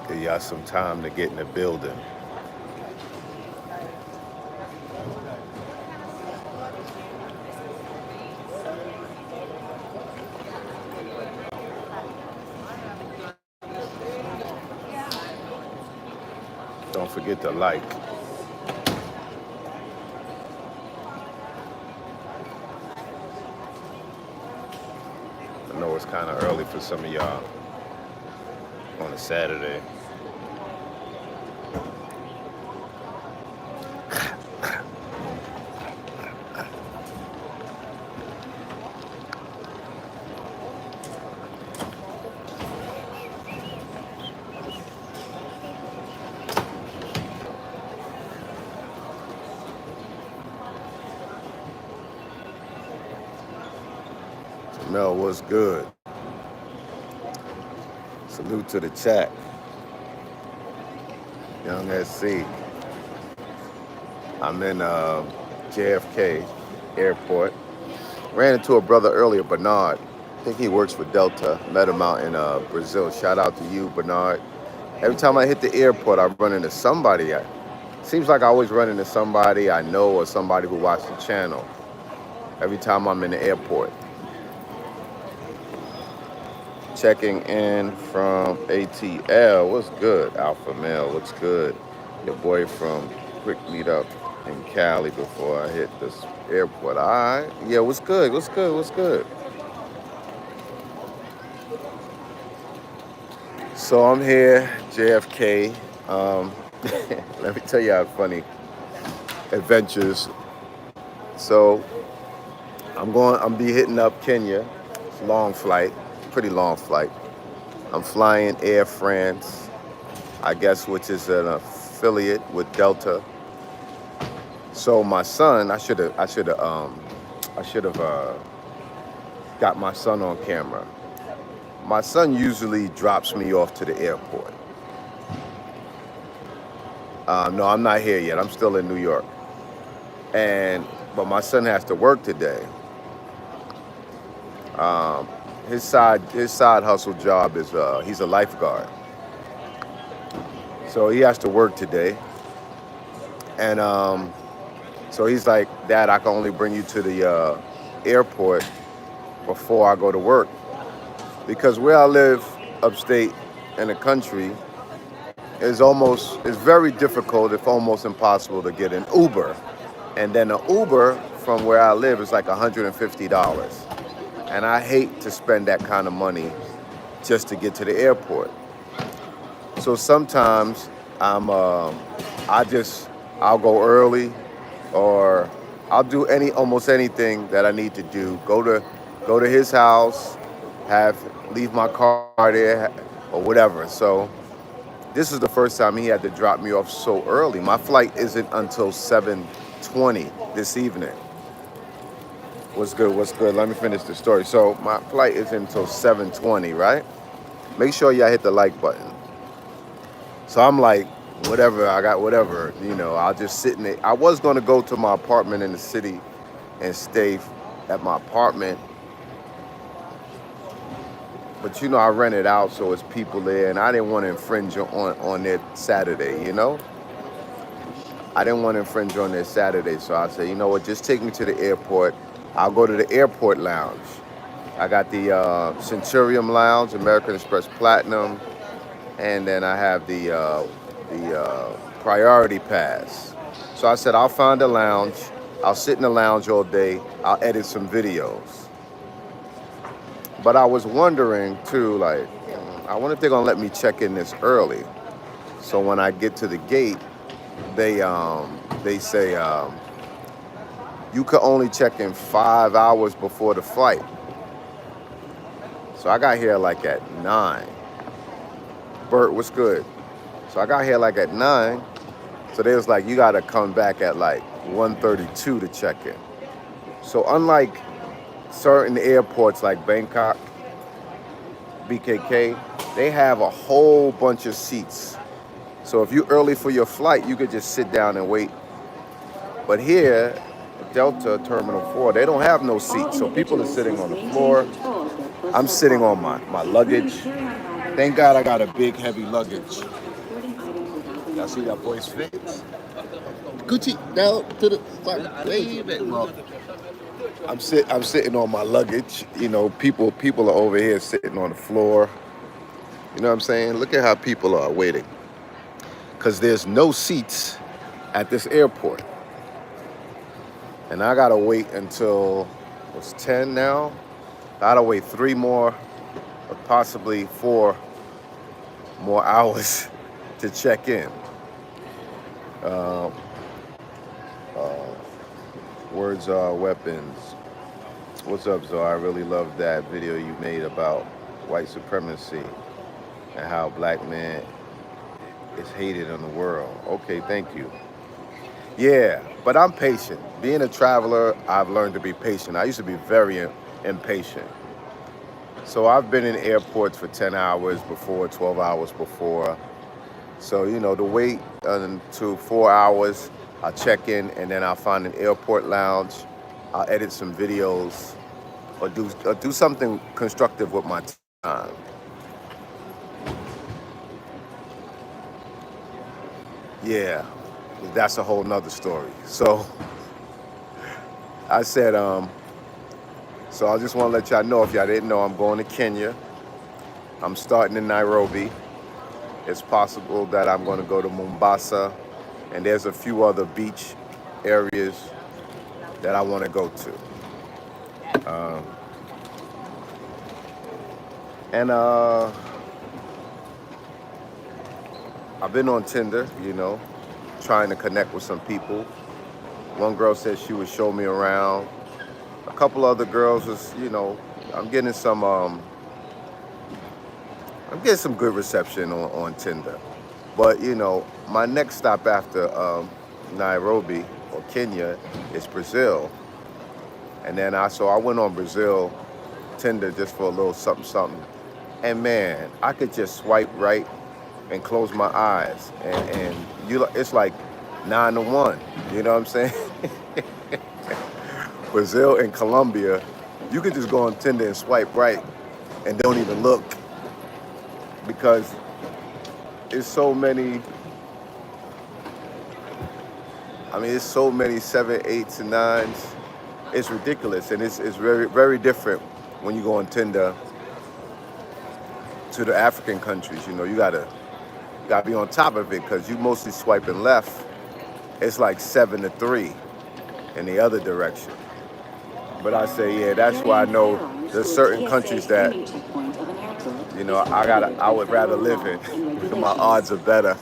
Give y'all some time to get in the building. Don't forget to like. I know it's kind of early for some of y'all on a Saturday. Mel, what's good? Salute to the chat. Young SC. I'm in JFK Airport. Ran into a brother earlier, Bernard. I think he works for Delta. Met him out in Brazil. Shout out to you, Bernard. Every time I hit the airport, I run into somebody. Seems like I always run into somebody I know or somebody who watched the channel. Every time I'm in the airport. Checking in from ATL. What's good? Alpha Male, what's good? Your boy from quick meetup in Cali before I hit this airport. All right. Yeah, what's good? What's good? What's good? So I'm here, JFK. Let me tell you how funny adventures. So I'm be hitting up Kenya. It's a long flight, pretty long flight. I'm flying Air France, I guess, which is an affiliate with Delta. So my son, I should have got my son on camera. My son usually drops me off to the airport. No, I'm not here yet. I'm still in New York. But my son has to work today. His side hustle job is he's a lifeguard. So he has to work today. And so he's like, Dad, I can only bring you to the airport before I go to work. Because where I live upstate in the country, it's very difficult, if almost impossible, to get an Uber. And then an Uber from where I live is like $150. And I hate to spend that kind of money just to get to the airport. So sometimes I'll go early, or I'll do almost anything that I need to do. Go to his house, leave my car there, or whatever. So this is the first time he had to drop me off so early. My flight isn't until 7:20 this evening. What's good? What's good? Let me finish the story. So my flight isn't until 7:20, right? Make sure y'all hit the like button. So I'm like, whatever, I got whatever, I'll just sit in it. I was going to go to my apartment in the city and stay at my apartment. But, I rent it out, so it's people there, and I didn't want to infringe on their Saturday, I didn't want to infringe on their Saturday, so I said, you know what, just take me to the airport. I'll go to the airport lounge. I got the Centurion Lounge, American Express Platinum, and then I have the Priority Pass. So I said, I'll find a lounge. I'll sit in the lounge all day. I'll edit some videos. But I was wondering too, like, I wonder if they're gonna let me check in this early. So when I get to the gate, they say you could only check in 5 hours before the flight. So I got here like at 9. Bert, what's good? So I got here like at 9. So they was like, you gotta come back at like 1:32 to check in. So unlike certain airports like Bangkok, BKK, they have a whole bunch of seats. So if you're early for your flight, you could just sit down and wait. But here, Delta Terminal 4, they don't have no seats. So people are sitting on the floor. I'm sitting on my luggage. Thank God I got a big heavy luggage. Y'all see that boy's face? Gucci down to the fuck, baby. Well, I'm sitting on my luggage. You know, people are over here sitting on the floor. You know what I'm saying? Look at how people are waiting. Cause there's no seats at this airport. And I gotta wait until it's 10 now. I gotta wait 3 more, or possibly 4 more hours to check in. Uh, uh, words are weapons. What's up, Zoe? I really love that video you made about white supremacy and how black man is hated in the world. Okay, thank you. Yeah, but I'm patient. Being a traveler, I've learned to be patient. I used to be very impatient. So I've been in airports for 10 hours before, 12 hours before. So, you know, to wait until 4 hours, I'll check in and then I'll find an airport lounge. I'll edit some videos or do something constructive with my time. Yeah, that's a whole nother story. So I said, so I just want to let y'all know, if y'all didn't know, I'm going to Kenya. I'm starting in Nairobi. It's possible that I'm going to go to Mombasa, and there's a few other beach areas that I want to go to. And I've been on Tinder, you know, trying to connect with some people. One girl said she would show me around. A couple other girls was, you know, I'm getting some good reception on Tinder. But, you know, my next stop after Nairobi or Kenya is Brazil. And then I went on Brazil Tinder just for a little something. And man, I could just swipe right and close my eyes. And it's like 9 to 1. You know what I'm saying? Brazil and Colombia, you could just go on Tinder and swipe right and don't even look, because it's so many. I mean, it's so many 7, 8s, and 9s. It's ridiculous, and it's very, very different when you go on Tinder to the African countries. You know, you gotta be on top of it, because you mostly swiping left. It's like 7 to 3 in the other direction. But I say, yeah, that's why I know there's certain countries that, you know, I would rather live in. My odds are better.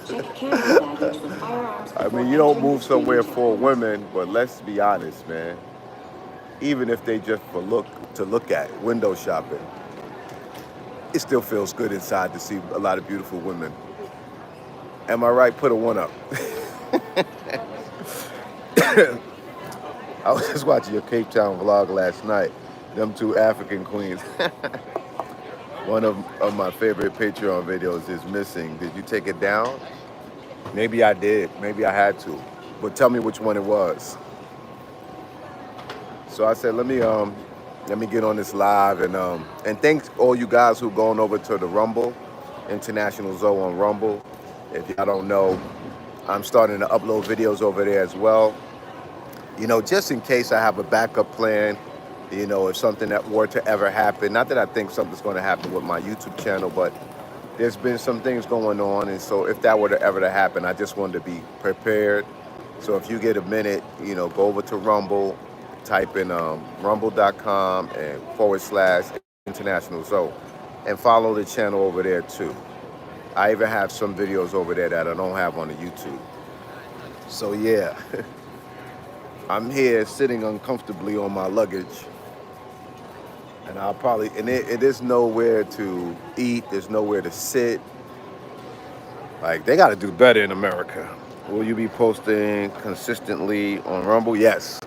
I mean, you don't move somewhere for women, but let's be honest, man. Even if they just to look at window shopping, it still feels good inside to see a lot of beautiful women. Am I right? Put a 1 up. I was just watching your Cape Town vlog last night. Them 2 African queens. One of my favorite Patreon videos is missing. Did you take it down? Maybe I did. Maybe I had to. But tell me which one it was. So I said, let me get on this live, and thanks all you guys who going over to the Rumble, International Zoe on Rumble. If y'all don't know, I'm starting to upload videos over there as well. You know, just in case I have a backup plan, you know, if something that were to ever happen. Not that I think something's going to happen with my YouTube channel, but there's been some things going on. And so if that were to ever to happen, I just wanted to be prepared. So if you get a minute, you know, go over to Rumble, type in rumble.com and /International Zoe, and follow the channel over there too. I even have some videos over there that I don't have on the YouTube. So yeah. I'm here sitting uncomfortably on my luggage, and there's nowhere to eat, there's nowhere to sit. Like, they got to do better in America. Will you be posting consistently on Rumble? Yes.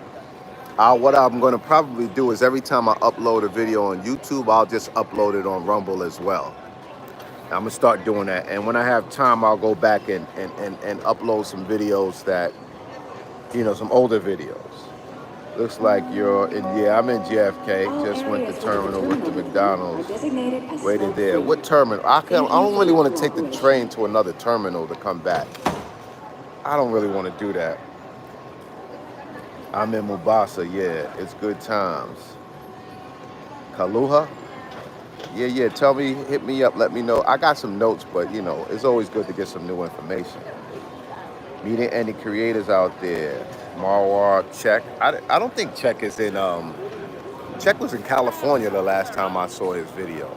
What I'm going to probably do is every time I upload a video on YouTube, I'll just upload it on Rumble as well. I'm going to start doing that. And when I have time, I'll go back and upload some videos that, you know, some older videos. Looks like you're in, yeah, I'm in JFK. Just went to terminal with the McDonald's. Waited there. What terminal? I don't really want to take the train to another terminal to come back. I don't really want to do that. I'm in Mombasa, yeah. It's good times. Kaluha? Yeah, yeah. Tell me, hit me up, let me know. I got some notes, but you know, it's always good to get some new information. Meeting any creators out there. Marwar, Check. I don't think Check is in, Check was in California the last time I saw his video.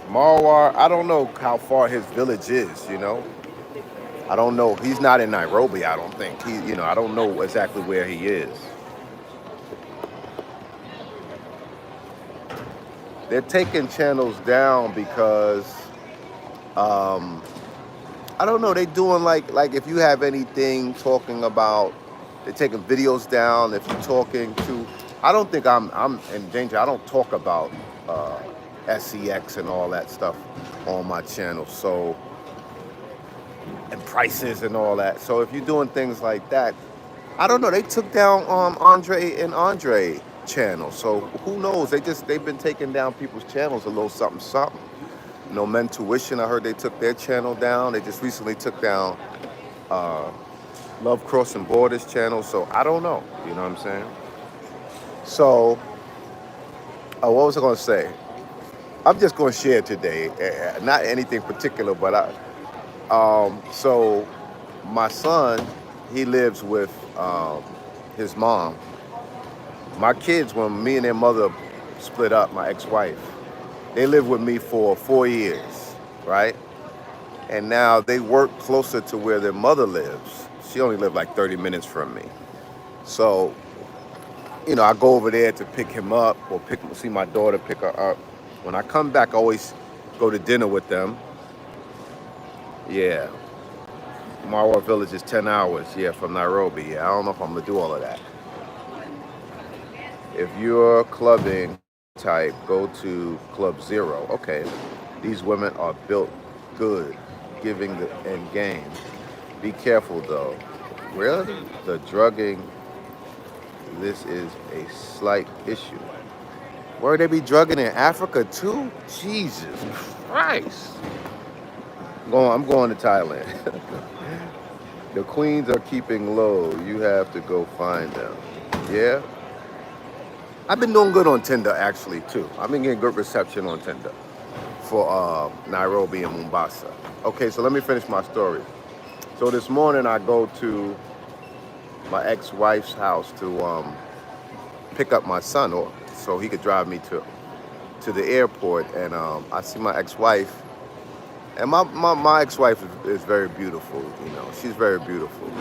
Marwar, I don't know how far his village is, you know? I don't know. He's not in Nairobi, I don't think. I don't know exactly where he is. They're taking channels down because I don't know. They doing like if you have anything talking about, they're taking videos down. If you're talking to, I don't think I'm in danger. I don't talk about SEX and all that stuff on my channel. So, and prices and all that. So if you're doing things like that, I don't know. They took down Andre channel. So who knows? They've been taking down people's channels a little something something. No Men Tuition, I heard they took their channel down. They just recently took down Love Crossing Borders channel. So I don't know. You know what I'm saying? So, what was I going to say? I'm just going to share today. Not anything particular, but so my son, he lives with his mom. My kids, when me and their mother split up, my ex-wife, they lived with me for 4 years, right? And now they work closer to where their mother lives. She only lived like 30 minutes from me. So, I go over there to pick him up or see my daughter pick her up. When I come back, I always go to dinner with them. Yeah. Marwa Village is 10 hours, from Nairobi. Yeah, I don't know if I'm going to do all of that. If you're clubbing type, go to Club Zero. Okay. These women are built good, giving the end game. Be careful though. Really? The drugging, this is a slight issue. Where they be drugging in Africa too? Jesus Christ. I'm going to Thailand. The queens are keeping low. You have to go find them. Yeah? I've been doing good on Tinder actually too. I've been getting good reception on Tinder for Nairobi and Mombasa. Okay, so let me finish my story. So this morning I go to my ex-wife's house to pick up my son, so he could drive me to the airport. And I see my ex-wife, and my ex-wife is very beautiful. She's very beautiful.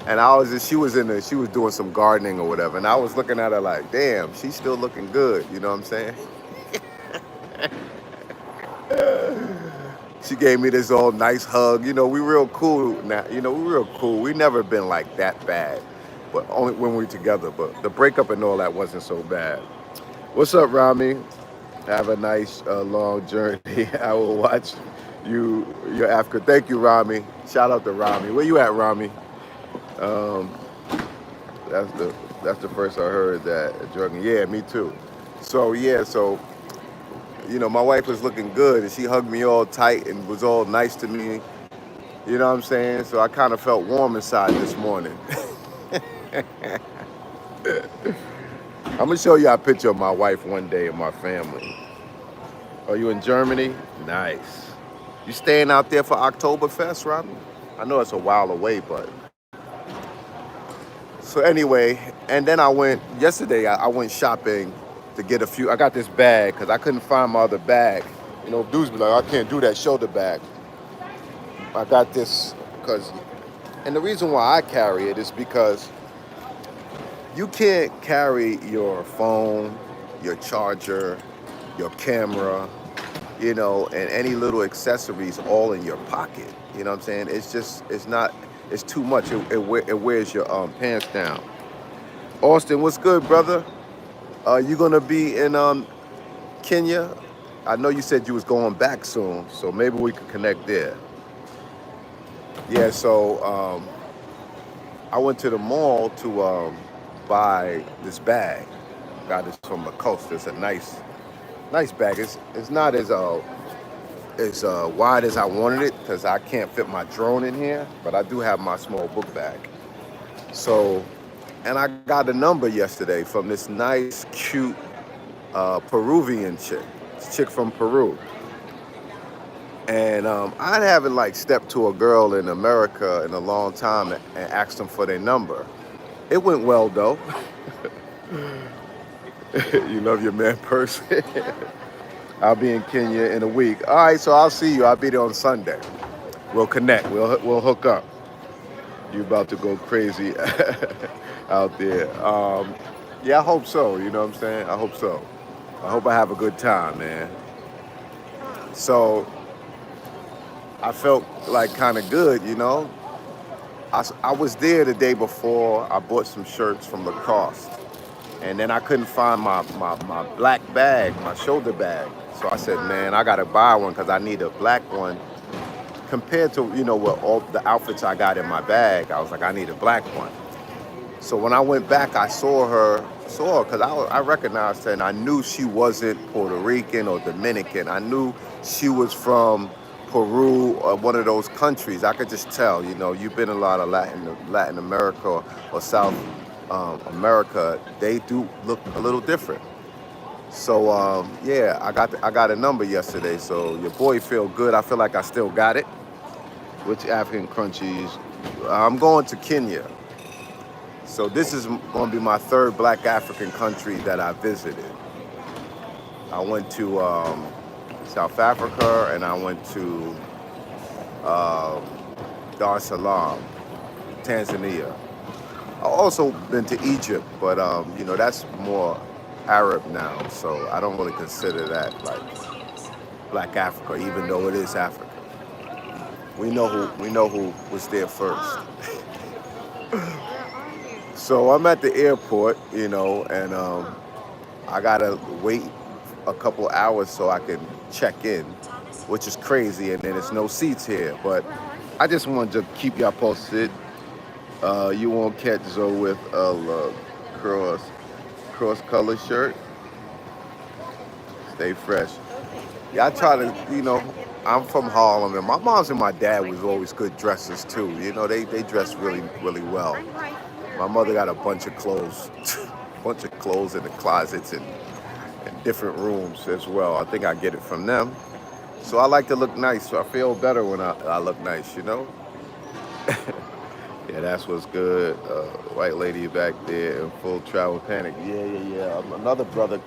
And she was doing some gardening or whatever, and I was looking at her like, damn, she's still looking good. You know what I'm saying? She gave me this all nice hug. We real cool now. We real cool. We never been like that bad, but only when we were together. But the breakup and all that wasn't so bad. What's up, Rami? Have a nice long journey. I will watch your Africa. Thank you, Rami. Shout out to Rami. Where you at, Rami? That's the first I heard that drugging. Yeah, me too. So my wife was looking good, and she hugged me all tight and was all nice to me. You know what I'm saying? So I kind of felt warm inside this morning. I'm gonna show you a picture of my wife one day and my family. Are you in Germany? Nice. You staying out there for Oktoberfest, Robin? I know it's a while away, but. So anyway, and then yesterday I went shopping to get I got this bag because I couldn't find my other bag. Dudes be like, I can't do that shoulder bag. I got this and the reason why I carry it is because you can't carry your phone, your charger, your camera, and any little accessories all in your pocket. You know what I'm saying? It's too much. It wears your pants down. Austin, what's good, brother? You gonna be in Kenya? I know you said you was going back soon, so maybe we could connect there. Yeah, so I went to the mall to buy this bag. Got this from the coast. It's a nice bag. It's not as wide as I wanted it because I can't fit my drone in here, but I do have my small book bag. So, and I got a number yesterday from this nice, cute Peruvian chick. This chick from Peru. And I haven't like stepped to a girl in America in a long time and asked them for their number. It went well though. You love your man person. I'll be in Kenya in a week. All right, so I'll see you. I'll be there on Sunday. We'll connect. We'll hook up. You about to go crazy out there. Yeah, I hope so. You know what I'm saying? I hope so. I hope I have a good time, man. So I felt like kind of good, you know. I was there the day before. I bought some shirts from Lacoste. And then I couldn't find my black bag, my shoulder bag. So I said, man, I got to buy one because I need a black one. Compared to, you know, what all the outfits I got in my bag, I was like, I need a black one. So when I went back, I saw her because I recognized her and I knew she wasn't Puerto Rican or Dominican. I knew she was from Peru or one of those countries. I could just tell, you know, you've been in a lot of Latin America or South America. They do look a little different. So yeah, I got a number yesterday. So your boy feel good. I feel like I still got it. Which African countries? I'm going to Kenya. So this is going to be my third Black African country that I visited. I went to South Africa and I went to Dar es Salaam, Tanzania. I've also been to Egypt, but you know, that's more Arab now, so I don't really consider that like Black Africa, even though it is Africa. We know who was there first. So I'm at the airport, you know, and I gotta wait a couple hours so I can check in, which is crazy, and then there's no seats here. But I just wanted to keep y'all posted. You won't catch Zoe with a cross color shirt. Stay fresh. Yeah, I try to, you know, I'm from Harlem, and my mom's and my dad was always good dressers too. You know, they dress really well. My mother got a bunch of clothes, in the closets and different rooms as well. I think I get it from them. So I like to look nice. So I feel better when I look nice, you know. Yeah, that's what's good. White lady back there in full travel panic. Yeah. Another brother,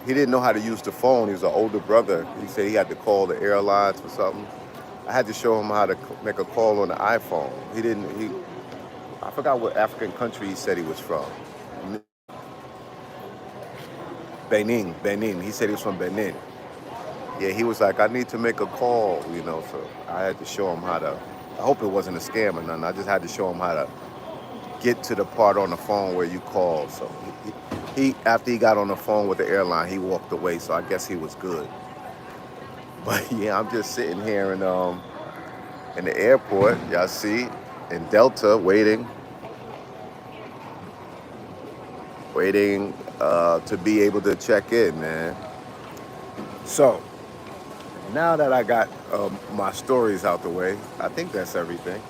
he didn't know how to use the phone. He was an older brother. He said he had to call the airlines for something. I had to show him how to make a call on the iPhone. I forgot what African country he said he was from. Benin. He said he was from Benin. Yeah, he was like, I need to make a call, you know, so I had to show him how to, I hope it wasn't a scam or nothing. I just had to show him how to get to the part on the phone where you call. So he after he got on the phone with the airline, he walked away, so I guess he was good. But yeah, I'm just sitting here in the airport, y'all see, in Delta, waiting to be able to check in, man. So now that I got my stories out the way, I think that's everything.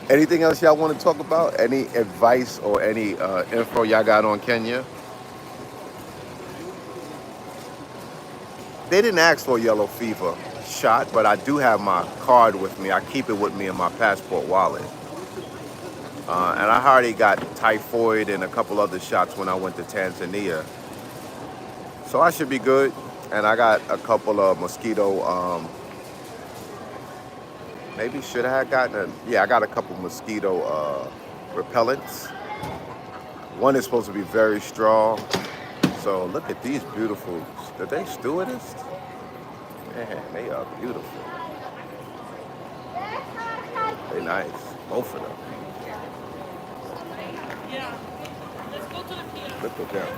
Anything else y'all want to talk about? Any advice or any info y'all got on Kenya? They didn't ask for a yellow fever shot, but I do have my card with me. I keep it with me in my passport wallet. And I already got typhoid and a couple other shots when I went to Tanzania. So I should be good. And I got a couple of mosquito, maybe should I have gotten I got a couple mosquito repellents. One is supposed to be very strong. So look at these beautiful, are they stewardess? Man, they are beautiful. They're nice, both of them. Look at them.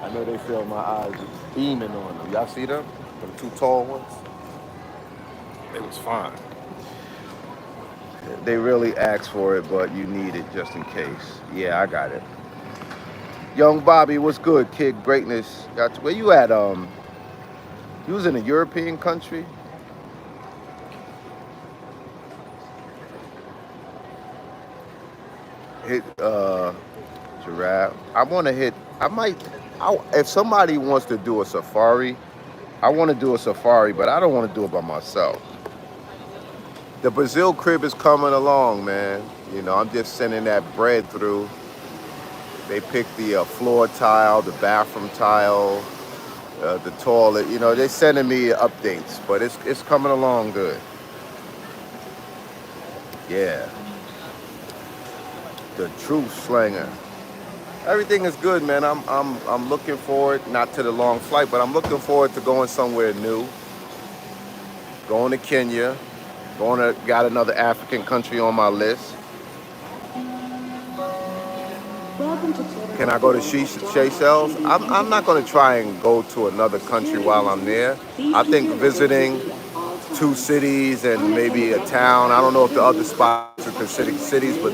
I know they feel my eyes beaming on them. Y'all see them? Them two tall ones? They was fine. They really ask for it, but you need it just in case. Yeah, I got it. Young Bobby, what's good, kid? Greatness. Got you. Where you at? You was in a European country. Hit giraffe. I want to hit. I might. If somebody wants to do a safari, I want to do a safari, but I don't want to do it by myself. The Brazil crib is coming along, man. You know, I'm just sending that bread through. They picked the floor tile, the bathroom tile, the toilet. You know, they're sending me updates, but it's coming along good. Yeah, the truth slinger. Everything is good, man. I'm looking forward, not to the long flight, but I'm looking forward to going somewhere new. Going to Kenya. Got another African country on my list. Can I go to Seychelles? I'm not going to try and go to another country while I'm there. I think visiting two cities and maybe a town. I don't know if the other spots are considered cities, but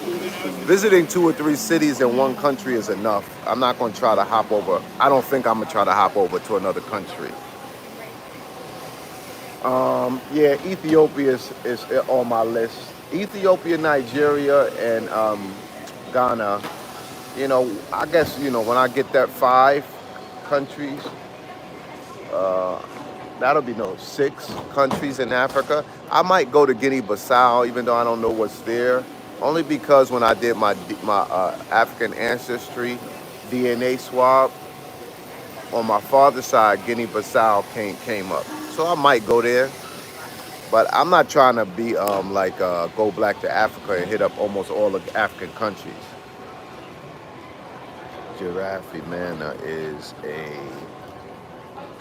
visiting two or three cities in one country is enough. I'm not going to try to hop over. I don't think I'm going to try to hop over to another country. Yeah, Ethiopia is on my list. Ethiopia, Nigeria, and Ghana. You know, I guess, when I get that 5 countries, uh, that'll be no 6 countries in Africa. I might go to Guinea-Bissau, even though I don't know what's there. Only because when I did my African ancestry DNA swab on my father's side, Guinea-Bissau came up. So I might go there, but I'm not trying to be go black to Africa and hit up almost all the African countries. Giraffe Manor is a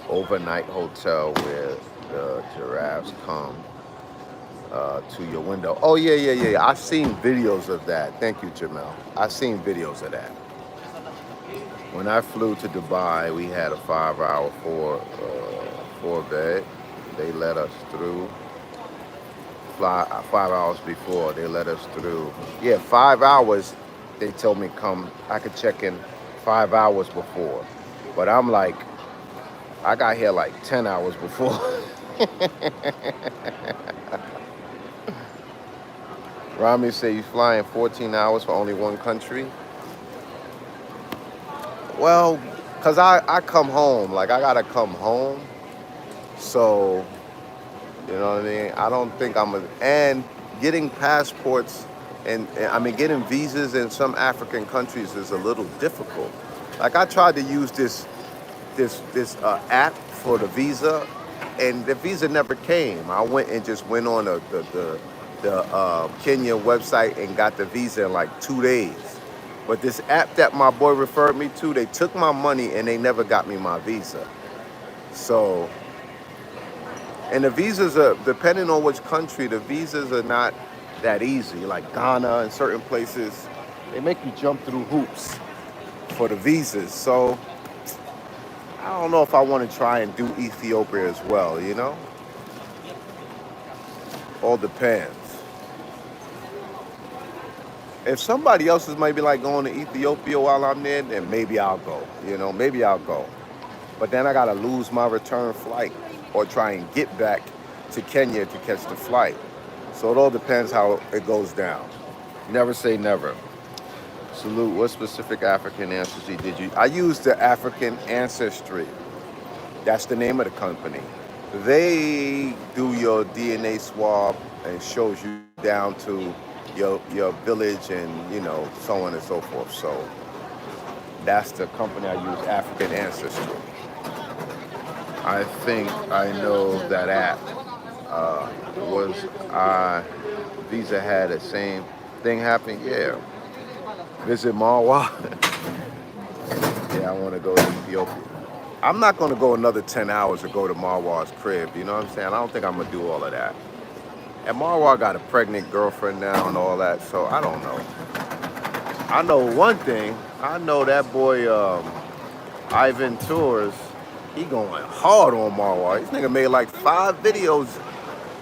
overnight hotel where the giraffes come to your window. Oh yeah. I've seen videos of that. Thank you, Jamel. I've seen videos of that. When I flew to Dubai, we had a 5-hour four bed. They let us through. Fly 5 hours before they let us through. Yeah, 5 hours. They told me come. I could check in 5 hours before, but I'm like, I got here like 10 hours before. Rami say you flying 14 hours for only one country. Well, cause I come home, like I gotta come home. So, you know what I mean? I don't think and getting passports and I mean getting visas in some African countries is a little difficult. Like I tried to use this app for the visa, and the visa never came. I went on the Kenya website and got the visa in like 2 days. But this app that my boy referred me to, they took my money and they never got me my visa. So, and the visas are, depending on which country, the visas are not that easy. Like Ghana and certain places, they make you jump through hoops for the visas. So, I don't know if I want to try and do Ethiopia as well, you know? All depends. If somebody else is maybe like going to Ethiopia while I'm there, then maybe I'll go. You know, maybe I'll go. But then I gotta lose my return flight or try and get back to Kenya to catch the flight. So it all depends how it goes down. Never say never. Salute. What specific African ancestry did you? I used the African Ancestry. That's the name of the company. They do your DNA swab and shows you down to your village and so on and so forth. So that's the company I use, African Ancestry. I think I know that app. Was Visa had the same thing happen? Yeah. Visit Marwa. Yeah, I want to go to Ethiopia. I'm not going to go another 10 hours to go to Marwa's crib. You know what I'm saying? I don't think I'm going to do all of that. And Marwa got a pregnant girlfriend now and all that, so I don't know. I know one thing. I know that boy Ivan Tours, he going hard on Marwa. This nigga made like 5 videos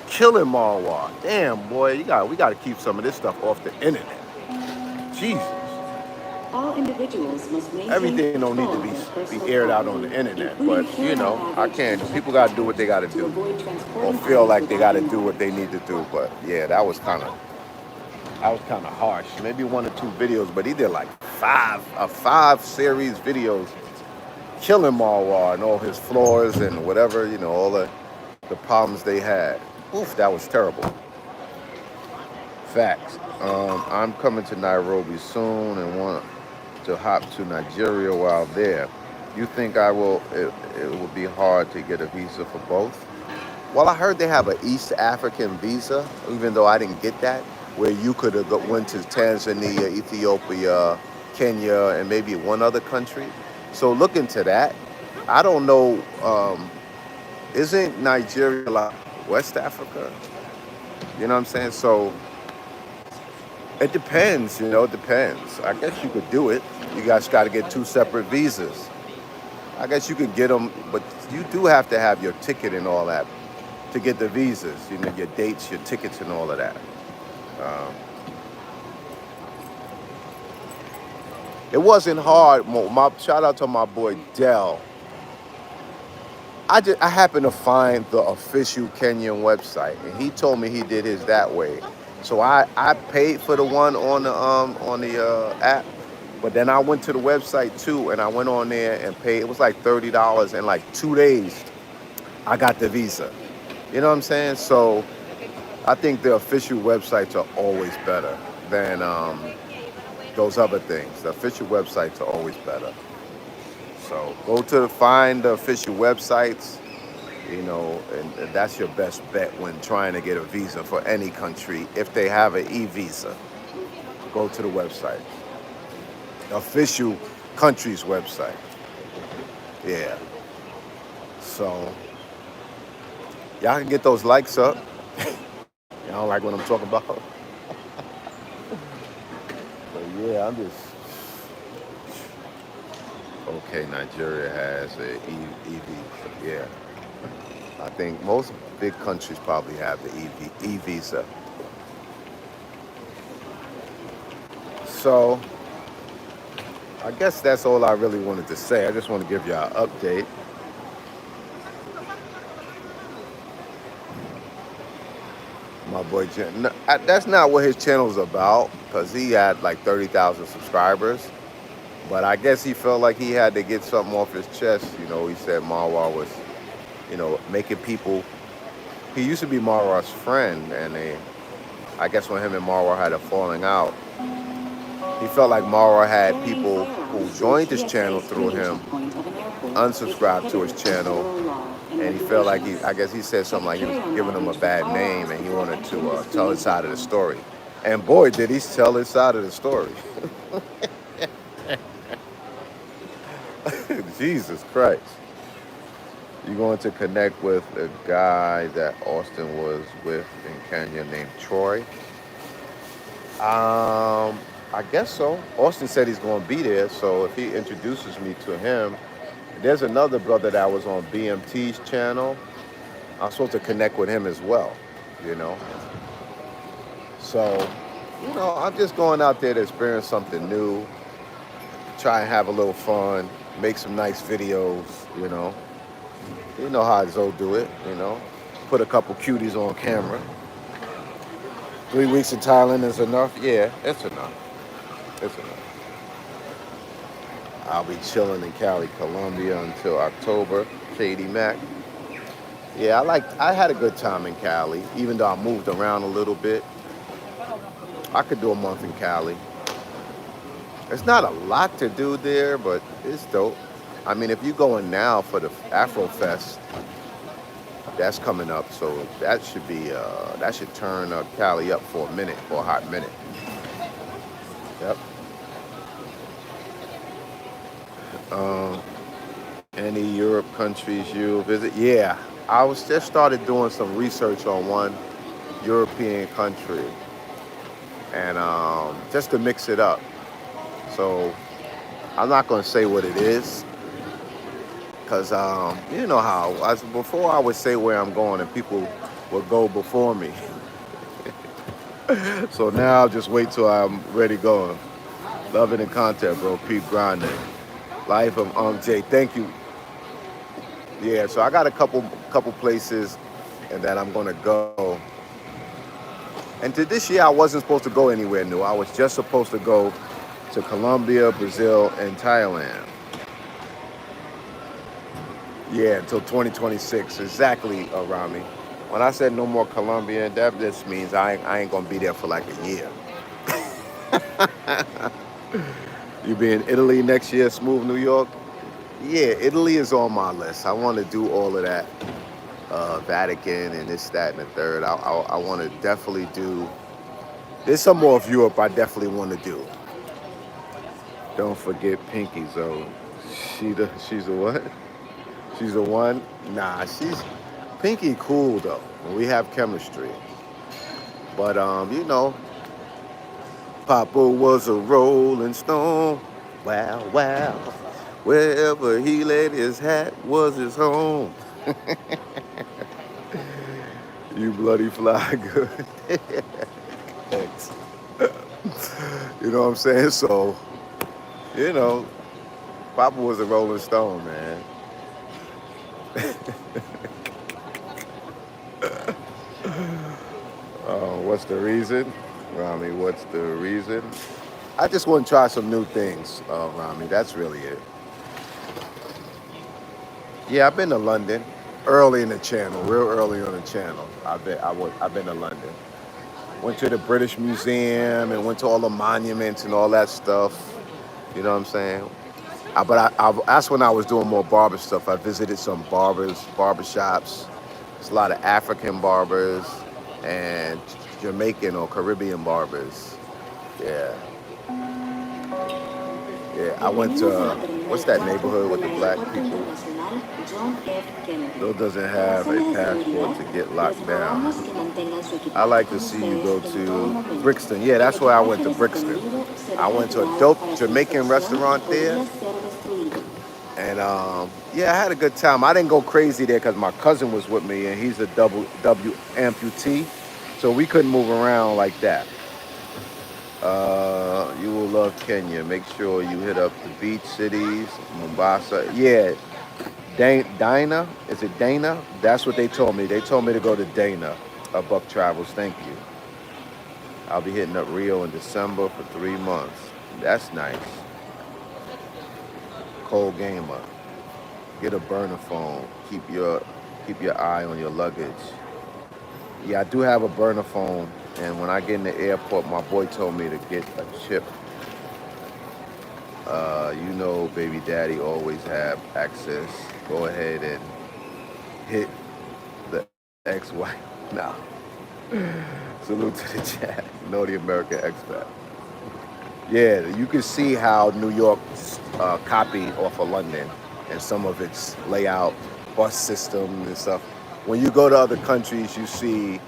killing Marwa. Damn, boy, we got to keep some of this stuff off the internet. Jesus. All individuals must maintain Everything don't need to control of their be personal aired out on property, the internet, including but you know, carry-on I baggage and can't. People checked got to do what they got to baggage to do, avoid or transporting feel items like they without got to their do what they knowledge. need to do. But yeah, that was kind of harsh. Maybe 1 or 2 videos, but he did like five series videos killing Marwa and all his flaws and whatever, you know, all the problems they had. Oof, that was terrible. Facts. I'm coming to Nairobi soon and want to hop to Nigeria while there. You think I will? It will be hard to get a visa for both. Well, I heard they have an East African visa, even though I didn't get that, where you could have went to Tanzania, Ethiopia, Kenya, and maybe one other country. So look into that. I don't know. Isn't Nigeria like West Africa? You know what I'm saying? So it depends. You know, it depends. I guess you could do it. You guys got to get 2 separate visas. I guess you could get them, but you do have to have your ticket and all that to get the visas. You know, your dates, your tickets, and all of that. Um, it wasn't hard. My shout out to my boy Dell. I happened to find the official Kenyan website, and he told me he did his that way. So I paid for the one on the app, but then I went to the website too, and I went on there and paid. It was like $30 in like 2 days. I got the visa. You know what I'm saying? So I think the official websites are always better than those other things. The official websites are always better. So find the official websites, you know, and that's your best bet when trying to get a visa for any country. If they have an e-visa, go to the website, official country's website. Yeah. So y'all can get those likes up. Y'all don't like what I'm talking about. But yeah, I'm just okay. Nigeria has a e-visa. Yeah. I think most big countries probably have the e-visa. So I guess that's all I really wanted to say. I just want to give y'all an update. My boy Jen. No, that's not what his channel's about, because he had like 30,000 subscribers. But I guess he felt like he had to get something off his chest. You know, he said Marwa was, you know, making people. He used to be Marwa's friend, and I guess when him and Marwa had a falling out, he felt like Marwa had people who joined his channel through him unsubscribed to his channel, and he felt like I guess he said something like he was giving him a bad name, and he wanted to tell his side of the story. And boy, did he tell his side of the story. Jesus Christ. You're going to connect with a guy that Austin was with in Kenya named Troy. I guess so. Austin said he's going to be there, so if he introduces me to him, there's another brother that was on BMT's channel. I'm supposed to connect with him as well, you know. So, you know, I'm just going out there to experience something new, try and have a little fun, make some nice videos, you know. You know how Zoe do it, you know. Put a couple cuties on camera. 3 weeks in Thailand is enough? Yeah, it's enough. It's enough. I'll be chilling in Cali, Colombia until October. Shady Mac. Yeah, I had a good time in Cali, even though I moved around a little bit. I could do a month in Cali. It's not a lot to do there, but it's dope. I mean, if you're going now for the Afro Fest, that's coming up, so that should turn Cali up for a hot minute. Yep. Um, any Europe countries you visit? Yeah, I was just started doing some research on one European country, and just to mix it up. So I'm not going to say what it is, because you know how before I would say where I'm going, and people will go before me. So now I'll just wait till I'm ready going. Loving the content, bro. Keep grinding. Life of J. Thank you. Yeah, so I got a couple places and that I'm gonna go. And to this year I wasn't supposed to go anywhere new. I was just supposed to go to Colombia, Brazil, and Thailand. Yeah, until 2026, exactly, Rami. When I said no more Colombia, that just means I ain't gonna be there for like a year. You be in Italy next year, Smooth New York? Yeah, Italy is on my list. I want to do all of that, Vatican and this, that, and the third. I want to definitely do. There's some more of Europe I definitely want to do. Don't forget Pinky Zone. She's a what? She's a one? Nah, she's Pinky cool though. We have chemistry. But Papa was a rolling stone. Wow, wow. Wherever he laid his hat was his home. You bloody fly good. Thanks. You know what I'm saying? So, you know, Papa was a rolling stone, man. What's the reason? Rami, what's the reason? I just want to try some new things, Rami. That's really it. Yeah, I've been to London early in the channel, real early on the channel. I've been to London. Went to the British Museum and went to all the monuments and all that stuff. You know what I'm saying? That's when I was doing more barber stuff. I visited some barber shops. There's a lot of African barbers and Jamaican or Caribbean barbers. Yeah. Yeah, I went to, what's that neighborhood with the black people? Bill doesn't have a passport to get locked down. I like to see you go to Brixton. Yeah, that's where I went to Brixton. I went to a dope Jamaican restaurant there. And yeah, I had a good time. I didn't go crazy there because my cousin was with me and he's a W amputee. So we couldn't move around like that. You will love Kenya. Make sure you hit up the beach cities, Mombasa. Yeah, Dana. Is it Dana? That's what they told me. They told me to go to Dana. Buck Travels. Thank you. I'll be hitting up Rio in December for 3 months. That's nice. Cold gamer. Get a burner phone. Keep your eye on your luggage. Yeah, I do have a burner phone, and when I get in the airport, my boy told me to get a chip. You know, baby daddy always have access. Go ahead and hit the ex-wife. Nah. Salute to the chat. Know the American expat. Yeah, you can see how New York copied off of London and some of its layout, bus system and stuff. When you go to other countries, you see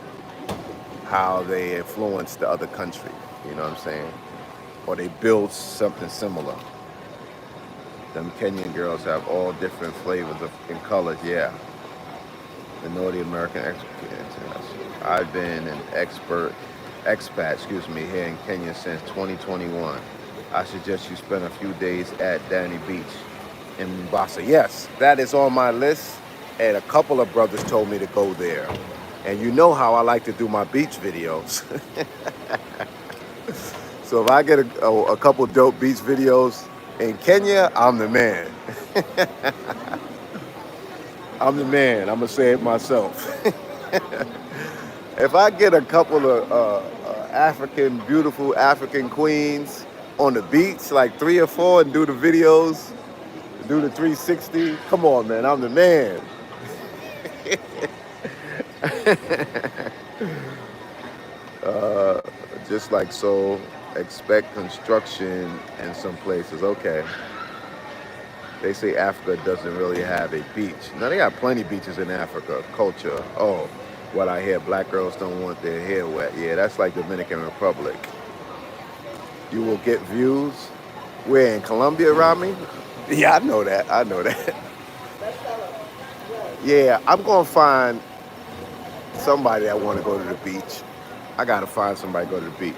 how they influence the other country. You know what I'm saying? Or they build something similar. Them Kenyan girls have all different flavors and colors. Yeah. The North American expat. I've been an expat, here in Kenya since 2021. I suggest you spend a few days at Danny Beach in Mombasa. Yes, that is on my list. And a couple of brothers told me to go there. And you know how I like to do my beach videos. So if I get a couple dope beach videos in Kenya, I'm the man. I'm the man. I'm going to say it myself. If I get a couple of beautiful African queens on the beach, like 3 or 4, and do the videos, do the 360, come on, man, I'm the man. Just like so, expect construction in some places. Okay. They say Africa doesn't really have a beach. Now, they got plenty of beaches in Africa. Culture. Oh, what I hear, black girls don't want their hair wet. Yeah, that's like Dominican Republic. You will get views. Where, in Colombia, Rami? Yeah, I know that. Yeah, I'm going to find somebody that want to go to the beach. I gotta find somebody to go to the beach.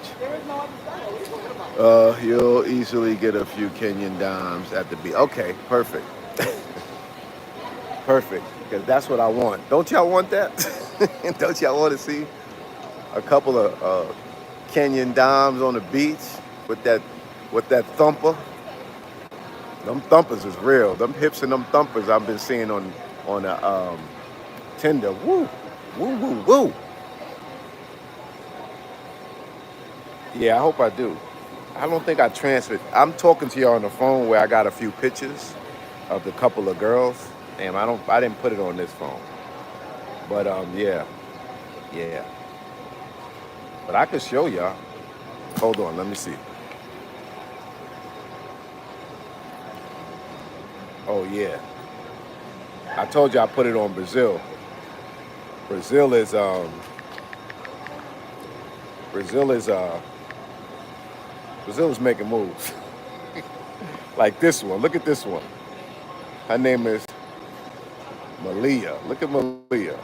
You'll easily get a few Kenyan dimes at the beach. Okay, perfect, perfect. Because that's what I want. Don't y'all want that? Don't y'all want to see a couple of Kenyan dimes on the beach with that thumper? Them thumpers is real. Them hips and them thumpers I've been seeing on Tinder. Woo, woo, woo, woo. Yeah, I hope I do. I don't think I transferred. I'm talking to you on the phone where I got a few pictures of the couple of girls, and I didn't put it on this phone. But yeah, yeah. But I could show y'all. Hold on, let me see. Oh yeah, I told you I put it on Brazil. Brazil is Brazil is Brazil is making moves. Like this one. Look at this one. Her name is Malia. Look at Malia.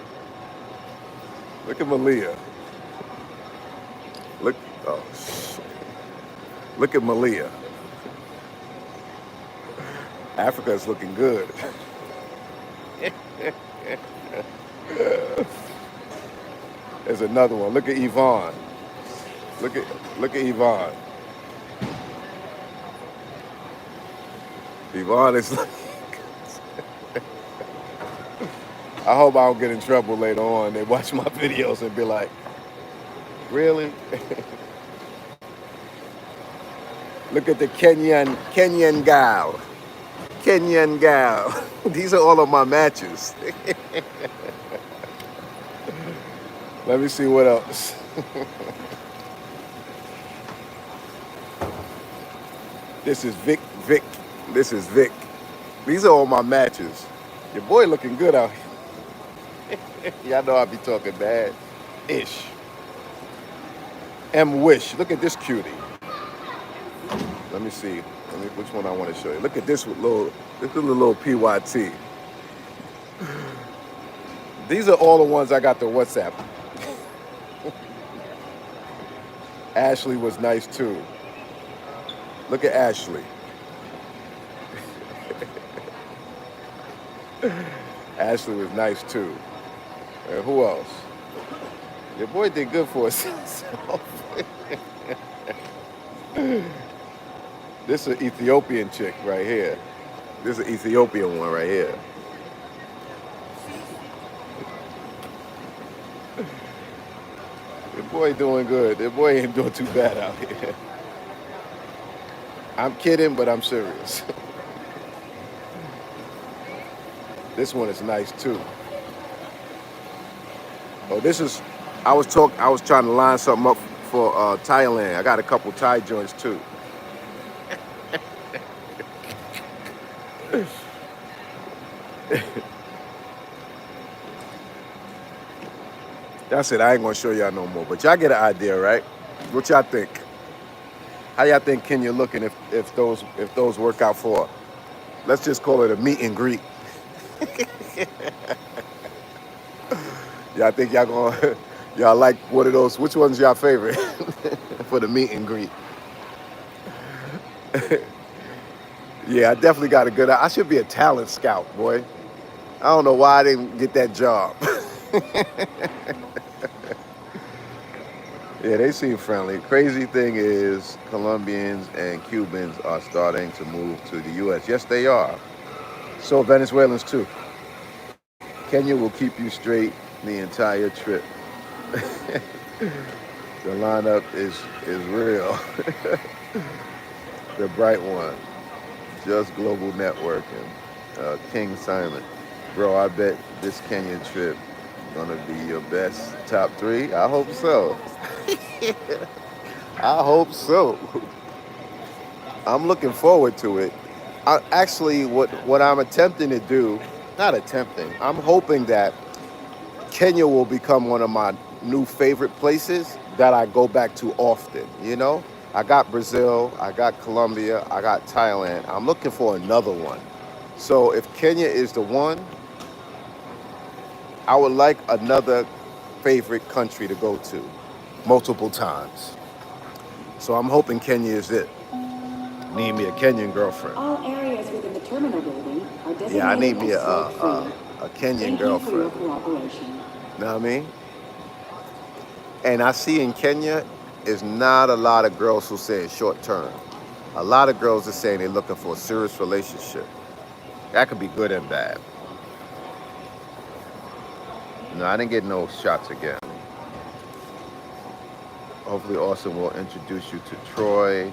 Look at Malia. Look. Oh, shit. Look at Malia. Africa is looking good. There's another one. Look at Yvonne. Look at Yvonne. Yvonne is like, I hope I don't get in trouble later on. They watch my videos and be like, really? Look at the Kenyan gal. Kenyan gal. These are all of my matches. Let me see what else. This is Vic. This is Vic. These are all my matches. Your boy looking good out here. Y'all know I be talking bad. Ish. M Wish. Look at this cutie. Let me see. Which one I want to show you. Look at this little PYT. These are all the ones I got to WhatsApp. Ashley was nice too. Look at Ashley. Ashley was nice too. And who else? Your boy did good for himself. This is an Ethiopian chick right here. This is an Ethiopian one right here. Your boy doing good. Your boy ain't doing too bad out here. I'm kidding, but I'm serious. This one is nice too. Oh, this is. I was trying to line something up for Thailand. I got a couple Thai joints too. That's it. I ain't gonna show y'all no more. But y'all get an idea, right? What y'all think? How y'all think Kenya looking if those work out for? Let's just call it a meet and greet. Y'all think y'all like one of those? Which one's y'all favorite for the meet and greet? Yeah, I definitely got a good. I should be a talent scout, boy. I don't know why I didn't get that job. Yeah, they seem friendly. Crazy thing is, Colombians and Cubans are starting to move to the U.S. Yes, they are. So Venezuelans too. Kenya will keep you straight the entire trip. The lineup is real. The bright one. Just global networking. King Simon. Bro, I bet this Kenyan trip gonna be your best top 3. I hope so. I hope so. I'm looking forward to it. Actually, what I'm attempting to do, not attempting, I'm hoping that Kenya will become one of my new favorite places that I go back to often, you know? I got Brazil, I got Colombia, I got Thailand. I'm looking for another one. So if Kenya is the one, I would like another favorite country to go to multiple times. So I'm hoping Kenya is it. Need me a Kenyan girlfriend. All areas within the terminal building are Yeah, I need designated me as smoke-free. a Kenyan Thank you for your girlfriend. cooperation. You know what I mean? And I see in Kenya is not a lot of girls who say short term. A lot of girls are saying they're looking for a serious relationship. That could be good and bad. No, I didn't get no shots again. Hopefully Austin will introduce you to Troy.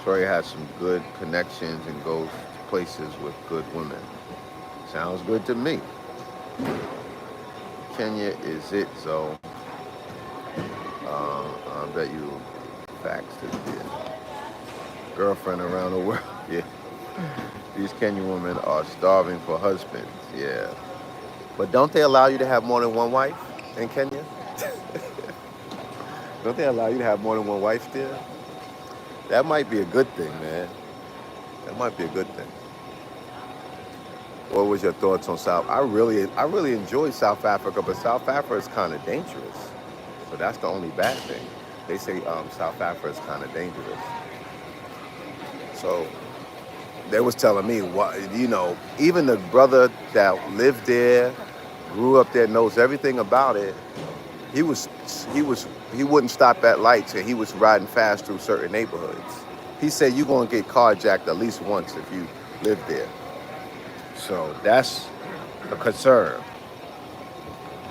Troy has some good connections and goes to places with good women. Sounds good to me. Kenya is it, so I bet you facts to the girlfriend around the world. Yeah. These Kenyan women are starving for husbands. Yeah. But don't they allow you to have more than one wife in Kenya? Don't they allow you to have more than one wife there? That might be a good thing, man. That might be a good thing. What was your thoughts on South? I really enjoy South Africa, but South Africa is kind of dangerous. So that's the only bad thing. They say South Africa is kind of dangerous. So they was telling me, what even the brother that lived there, grew up there, knows everything about it. He was he wouldn't stop at lights, and he was riding fast through certain neighborhoods. He said you're gonna get carjacked at least once if you live there. So that's a concern.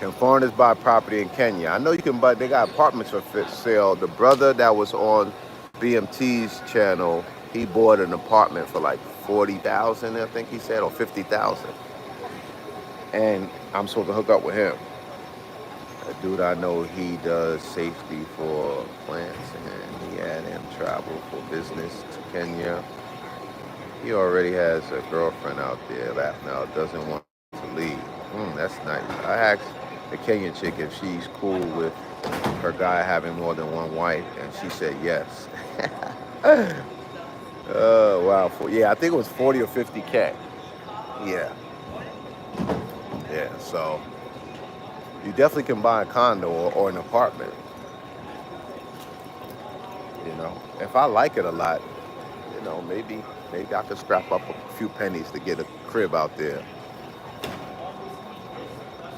Can foreigners buy property in Kenya? I know you can buy. They got apartments for sale. The brother that was on BMT's channel, he bought an apartment for like 40,000, I think he said, or 50,000. And I'm supposed to hook up with him. A dude I know, he does safety for plants, and he had him travel for business to Kenya. He already has a girlfriend out there, laughing out, doesn't want to leave. That's nice. I asked the Kenyan chick if she's cool with her guy having more than one wife, and she said yes. Oh, wow. Yeah, I think it was 40 or 50K. Yeah. Yeah, so you definitely can buy a condo or an apartment. If I like it a lot, maybe I could scrap up a few pennies to get a crib out there.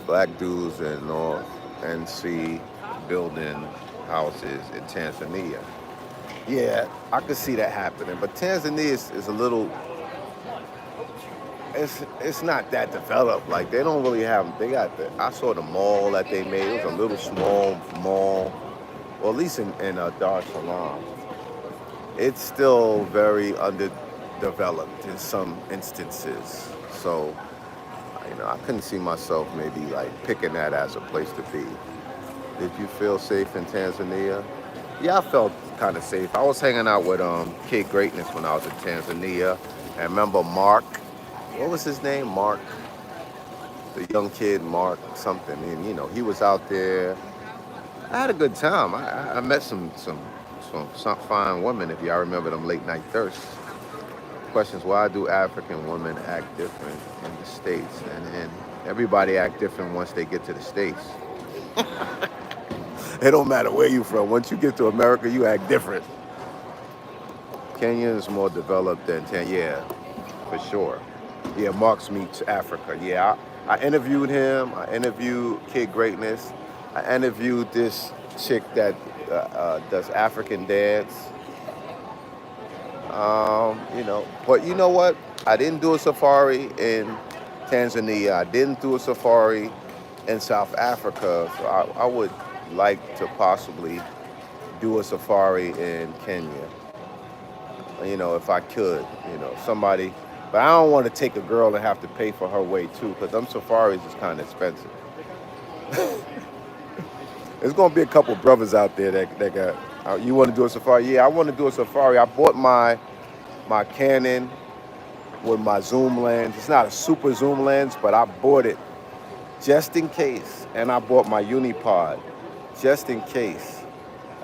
Black dudes in North NC building houses in Tanzania. Yeah, I could see that happening, but Tanzania is a little. It's not that developed. Like they don't really have. They got the. I saw the mall that they made. It was a little small mall, or at least in Dar es Salaam. It's still very underdeveloped in some instances. So, I couldn't see myself maybe like picking that as a place to be. Did you feel safe in Tanzania? Yeah, I felt kind of safe. I was hanging out with Kid Greatness when I was in Tanzania. And remember Mark? What was his name? Mark, the young kid, Mark something. And he was out there. I had a good time. I met some fine women. If y'all remember them late night thirsts. Questions: why do African women act different in the States? And everybody act different once they get to the States. It don't matter where you from. Once you get to America, you act different. Kenya is more developed than Tanzania, yeah, for sure. Yeah, Marx meets Africa. Yeah, I interviewed him. I interviewed Kid Greatness. I interviewed this chick that does African dance. But you know what? I didn't do a safari in Tanzania. I didn't do a safari in South Africa. So I would like to possibly do a safari in Kenya. If I could, somebody. But I don't want to take a girl and have to pay for her way too, because them safaris is kind of expensive. There's gonna be a couple brothers out there that got. You want to do a safari? Yeah, I want to do a safari. I bought my Canon with my zoom lens. It's not a super zoom lens, but I bought it just in case, and I bought my Unipod just in case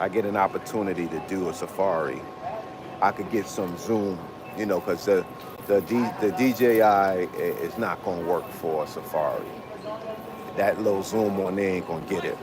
I get an opportunity to do a safari. I could get some zoom, because the DJI is not gonna work for a safari. that little zoom on there ain't gonna get it.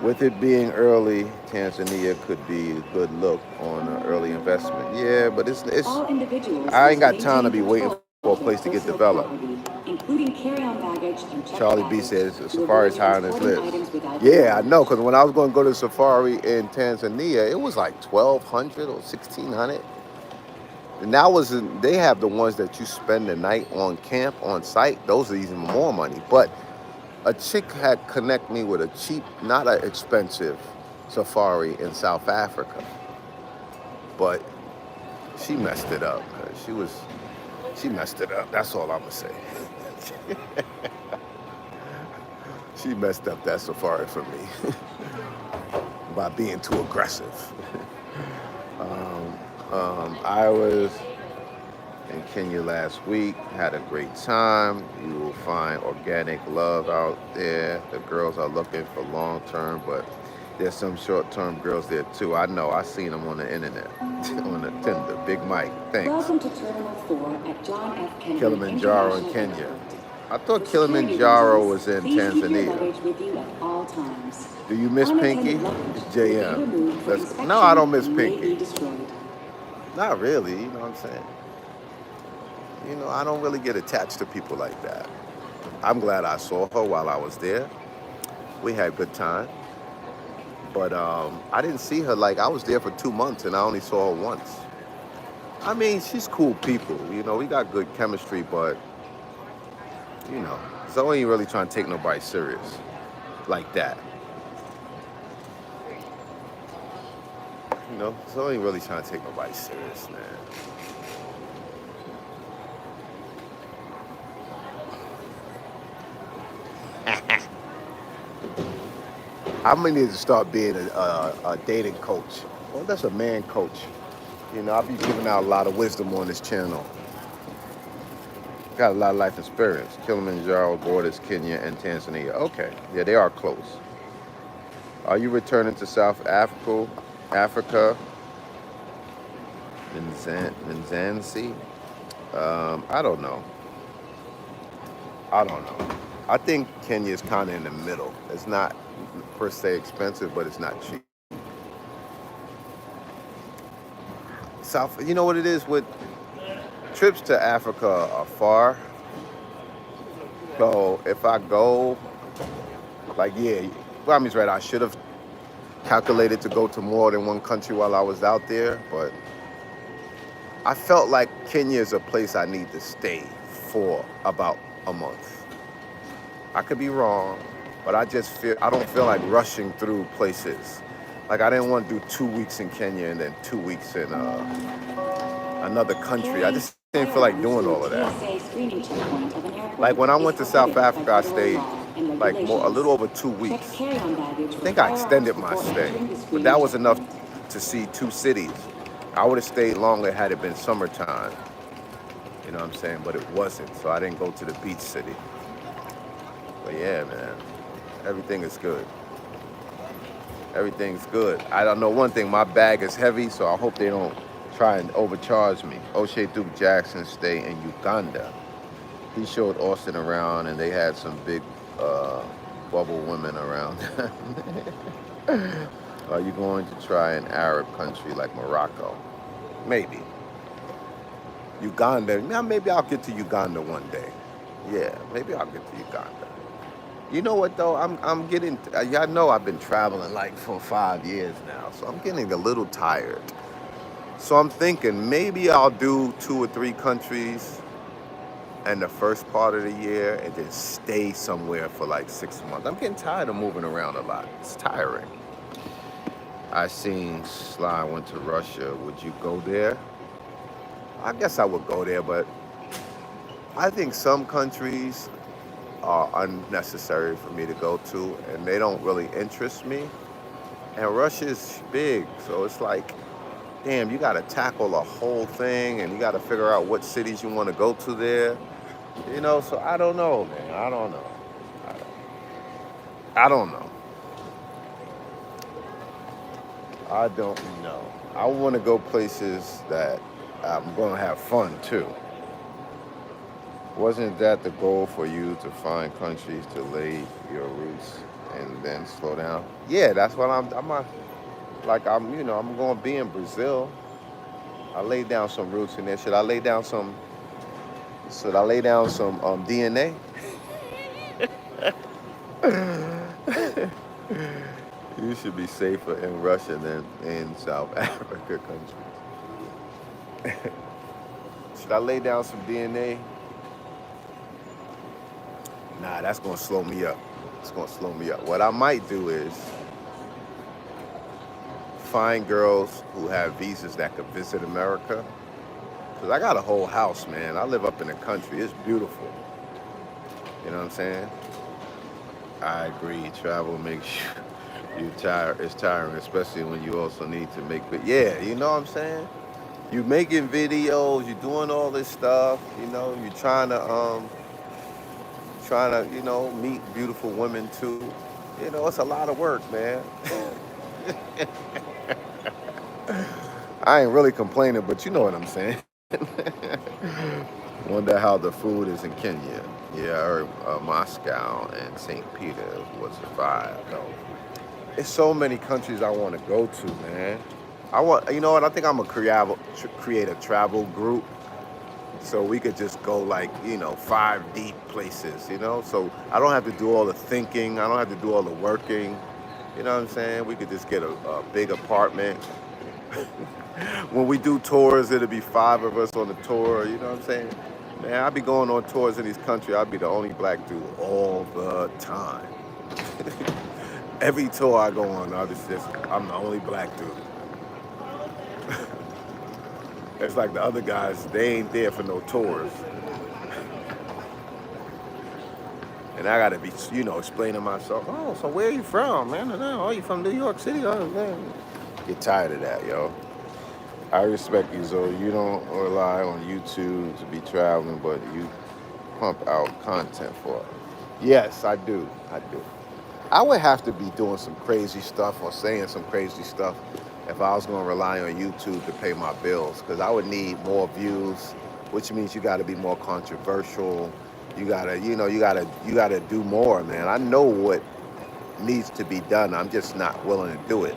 With it being early, Tanzania could be a good look on an early investment. Yeah, but it's All individuals I ain't must got time to maintain be waiting control for a of their place to get personal developed. property, including carry-on baggage and checked Charlie B baggage, says the to safari's avoid high on his transporting list. items without their Yeah, I know, knowledge. because when I was going to go to the safari in Tanzania, it was like 1,200 or 1,600. And that was they have the ones that you spend the night on camp on site. Those are even more money. But a chick had connect me with a cheap, not an expensive safari in South Africa, but she messed it up. She messed it up. That's all I'm gonna say. She messed up that safari for me by being too aggressive. I was in Kenya last week, had a great time. You will find organic love out there. The girls are looking for long term, but there's some short term girls there too. I know, I seen them on the internet, on the Tinder. Big Mike, thanks. Welcome to Terminal 4 at John F. Kennedy Kilimanjaro in International Kenya. Airport. I thought For security Kilimanjaro reasons, was in please keep your Tanzania. luggage with you at all times. Do you miss Pinky? Unattended luggage It's will be JM. removed for No, inspection I don't miss and may be Pinky. destroyed. Not really, you know what I'm saying? You know, I don't really get attached to people like that. I'm glad I saw her while I was there. We had a good time. But I didn't see her, like, I was there for 2 months and I only saw her once. I mean, she's cool people. You know, we got good chemistry, but, you know, Zoe ain't really trying to take nobody serious like that. You know, Zoe ain't really trying to take nobody serious, man. I'm gonna need to start being a dating coach. Well, that's a man coach. You know, I'll be giving out a lot of wisdom on this channel. Got a lot of life experience. Kilimanjaro borders Kenya and Tanzania. Okay, yeah, they are close. Are you returning to South Africa? Africa, Mzansi? I don't know. I don't know. I think Kenya is kind of in the middle. It's not per se expensive, but it's not cheap. South, you know what it is with trips to Africa are far. So if I go, like, yeah, Rami's right. I should have calculated to go to more than one country while I was out there, but I felt like Kenya is a place I need to stay for about a month. I could be wrong, but I don't feel like rushing through places. Like I didn't want to do 2 weeks in Kenya and then 2 weeks in another country. I Carry just didn't feel like firearms doing through all a of that. TSA screening checkpoint of an Like airport when I is went to South prohibited by Africa, I federal stayed law and like a regulations. little over two Check weeks. carry-on baggage I for think I firearms extended my before stay, entering the but screening that was enough checkpoint. to see two cities. I would have stayed longer had it been summertime, you know what I'm saying? But it wasn't, so I didn't go to the beach city. But yeah, man, everything is good. Everything's good. I don't know one thing, my bag is heavy, so I hope they don't try and overcharge me. O'Shea Duke Jackson stay in Uganda. He showed Austin around, and they had some big bubble women around. Are you going to try an Arab country like Morocco? Maybe. Uganda. Now maybe I'll get to Uganda one day. Yeah, maybe I'll get to Uganda. You know what though? I'm getting. Y'all know I've been traveling like for 5 years now, so I'm getting a little tired. So I'm thinking maybe I'll do 2 or 3 countries in the first part of the year and then stay somewhere for like 6 months. I'm getting tired of moving around a lot. It's tiring. I seen Sly went to Russia. Would you go there? I guess I would go there, but I think some countries are unnecessary for me to go to and they don't really interest me. And Russia is big, so it's like, damn, you got to tackle the whole thing and you got to figure out what cities you want to go to there. You know, so I don't know, man. I don't know. I don't, I don't know. I don't know. I want to go places that I'm going to have fun too. Wasn't that the goal for you to find countries to lay your roots and then slow down? Yeah, that's what I'm going to be in Brazil. I laid down some roots in there. Should I lay down some DNA? You should be safer in Russia than in South Africa countries. Should I lay down some DNA? Nah, that's gonna slow me up. It's gonna slow me up. What I might do is find girls who have visas that could visit America. Cause I got a whole house, man. I live up in the country. It's beautiful. You know what I'm saying? I agree. Travel makes you tired. It's tiring, especially when you also need to make. But yeah, you know what I'm saying? You making videos. You doing all this stuff. You know, you trying to meet beautiful women too. You know, it's a lot of work, man. I ain't really complaining, but you know what I'm saying. Wonder how the food is in Kenya. Yeah, I heard Moscow and St. Peter was a vibe, though. It's so many countries I want to go to, man. You know what? I think I'm gonna create a travel group so we could just go like 5 deep places. So I don't have to do all the thinking. I don't have to do all the working. You know what I'm saying? We could just get a big apartment. When we do tours, it'll be 5 of us on the tour. You know what I'm saying? Man, I'll be going on tours in these countries. I'll be the only black dude all the time. Every tour I go on, I'm the only black dude. It's like the other guys, they ain't there for no tours. And I gotta be, explaining myself. Oh, so where are you from, man? Oh, you from New York City? Oh, man. Get tired of that, yo. I respect you, Zoe. You don't rely on YouTube to be traveling, but you pump out content for it. Yes, I do. I do. I would have to be doing some crazy stuff or saying some crazy stuff if I was going to rely on YouTube to pay my bills, because I would need more views, which means you got to be more controversial. You gotta do more, man. I know what needs to be done. I'm just not willing to do it.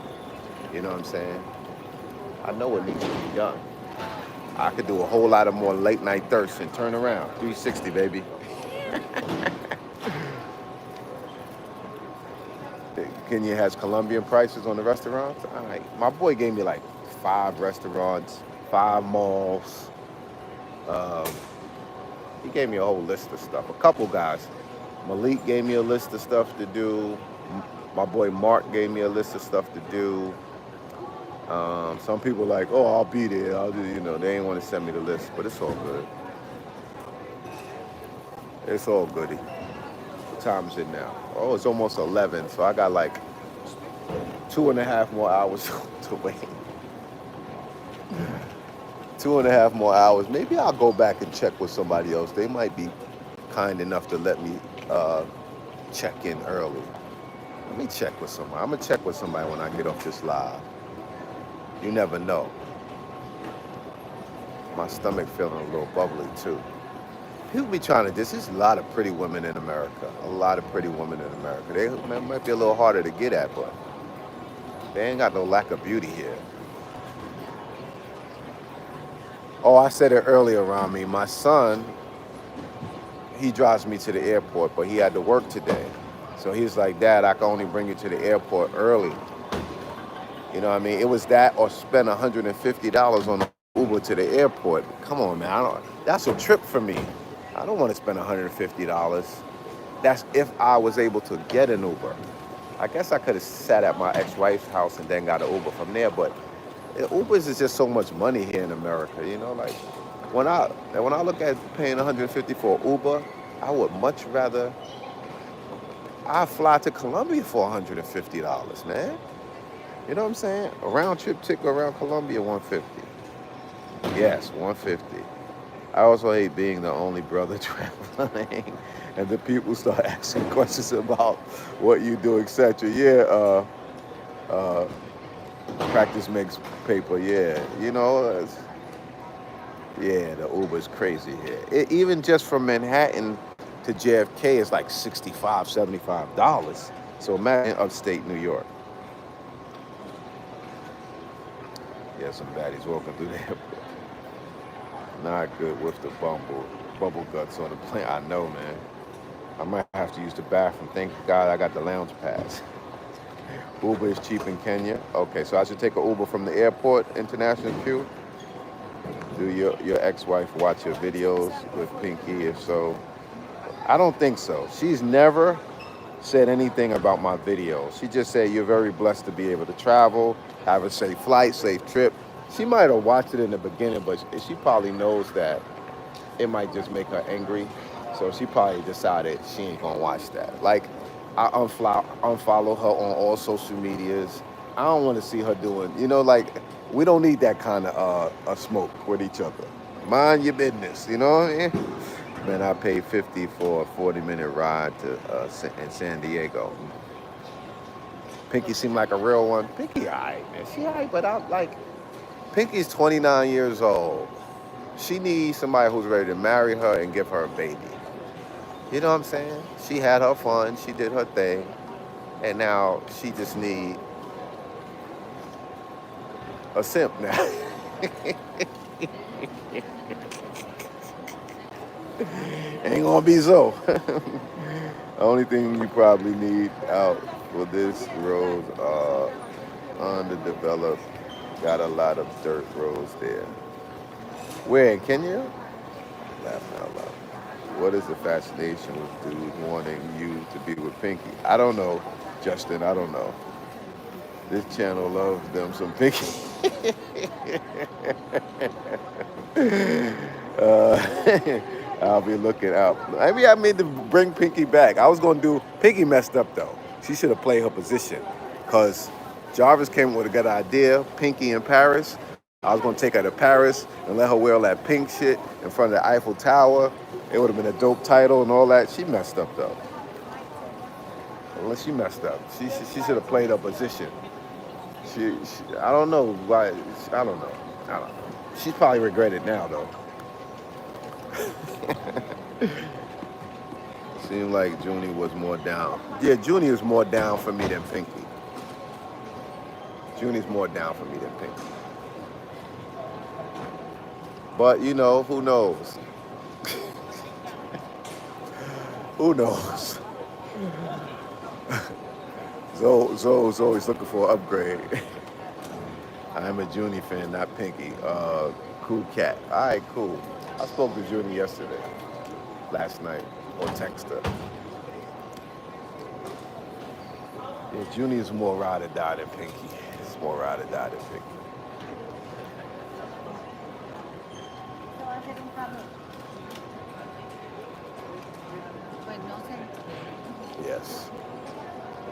You know what I'm saying? I know what needs to be done. I could do a whole lot of more late night thirst and turn around. 360, baby. Kenya has Colombian prices on the restaurants. All right. My boy gave me like 5 restaurants, 5 malls. Um, he gave me a whole list of stuff. A couple guys. Malik gave me a list of stuff to do. My boy Mark gave me a list of stuff to do. Some people like, oh, I'll be there. I'll do, they ain't want to send me the list, but it's all good. It's all goody. What time is it now? Oh, it's almost 11, so I got like 2.5 more hours to wait. 2.5 more hours. Maybe I'll go back and check with somebody else. They might be kind enough to let me check in early. Let me check with somebody. I'm gonna check with somebody when I get off this live. You never know. My stomach feeling a little bubbly too. People be trying to. There's a lot of pretty women in America. A lot of pretty women in America. They might be a little harder to get at, but they ain't got no lack of beauty here. Oh, I said it earlier, Rami. My son, he drives me to the airport, but he had to work today. So he's like, Dad, I can only bring you to the airport early. You know what I mean? It was that or spend $150 on Uber to the airport. Come on, man. That's a trip for me. I don't want to spend $150. That's if I was able to get an Uber. I guess I could have sat at my ex-wife's house and then got an Uber from there, but Ubers is just so much money here in America, like when I look at paying $150 for Uber, I would much rather I fly to Colombia for $150, man. You know what I'm saying? A round trip ticket around Colombia, $150. Yes, $150. I also hate being the only brother traveling, and the people start asking questions about what you do, etc. Yeah, practice makes paper. Yeah, Yeah, the Uber's crazy here. Even just from Manhattan to JFK is like $65, $75. So imagine upstate New York. Yeah, some baddies walking through the airport. Not good with the bubble guts on the plane. I know, man. I might have to use the bathroom. Thank God I got the lounge pass. Uber is cheap in Kenya. Okay, so I should take an Uber from the airport, International Q. Do your ex-wife watch your videos with Pinky? If so, I don't think so. She's never said anything about my videos. She just said you're very blessed to be able to travel, have a safe flight, safe trip. She might have watched it in the beginning, but she probably knows that it might just make her angry. So she probably decided she ain't gonna watch that. Like, I unfollow her on all social medias. I don't want to see her doing, like, we don't need that kind of smoke with each other. Mind your business, you know what I mean? Man, I paid 50 for a 40-minute ride to in San Diego. Pinky seemed like a real one. Pinky, alright, man. She alright, but I'm like, Pinky's 29 years old. She needs somebody who's ready to marry her and give her a baby. You know what I'm saying? She had her fun, she did her thing, and now she just need a simp now. Ain't gonna be so. The only thing you probably need out for this road are underdeveloped. Got a lot of dirt roads there. Where in Kenya? Laughing out loud. What is the fascination with dudes wanting you to be with Pinky? I don't know, Justin. I don't know. This channel loves them some Pinky. I'll be looking out. Maybe I made to bring Pinky back. I was gonna do. Pinky messed up though. She should have played her position, cause Jarvis came with a good idea. Pinky in Paris. I was gonna take her to Paris and let her wear all that pink shit in front of the Eiffel Tower. It would have been a dope title and all that. She messed up though. Well, she messed up. She should have played her position. I don't know why. I don't know. I don't know. She's probably regret it now though. Seemed like Junie was more down. Yeah, Junie is more down for me than Pinky. Junie's more down for me than Pinky. But who knows? Who knows? Zoe's looking for an upgrade. I'm a Junie fan, not Pinky. Cool cat. All right, cool. I spoke to Junie yesterday, last night, or text her. Yeah, Junie is more ride or die than Pinky. It's more ride or die than Pinky. Yes.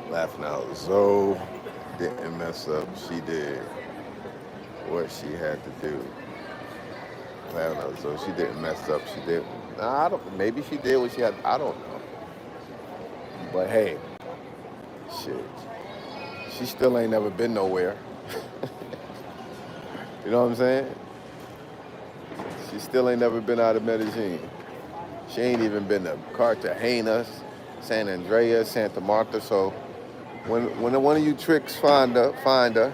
Laughing out. Zoe didn't mess up. She did what she had to do. Laughing out. So she didn't mess up. She did. Nah, I don't. Maybe she did what she had. I don't know. But hey, shit. She still ain't never been nowhere. You know what I'm saying? She still ain't never been out of Medellin. She ain't even been to Cartagena, San Andreas, Santa Marta. So when one of you tricks find her,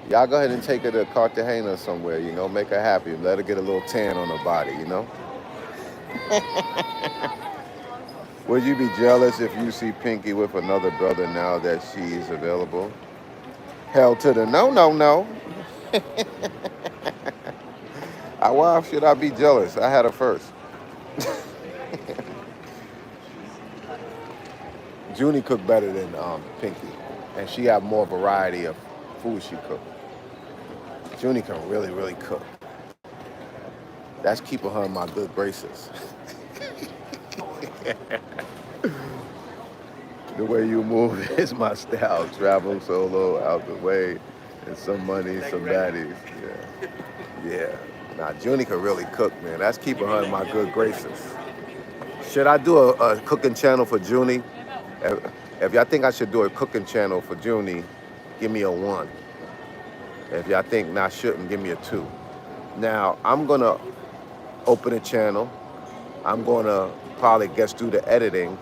y'all go ahead and take her to Cartagena somewhere, make her happy. Let her get a little tan on her body, Would you be jealous if you see Pinky with another brother now that she's available? Hell to the no, no, no. Why should I be jealous? I had her first. Junie cooked better than Pinky, and she had more variety of food she cooked. Junie can really, really cook. That's keeping her in my good graces. The way you move is my style. Travel solo, out the way, and some money, some baddies. Yeah. Nah, Junie can really cook, man. That's keeping her in my good graces. Should I do a cooking channel for Junie? If y'all think I should do a cooking channel for Junie, give me a 1. If y'all think I shouldn't, give me a 2. Now, I'm going to open a channel. I'm going to probably guess do the editing,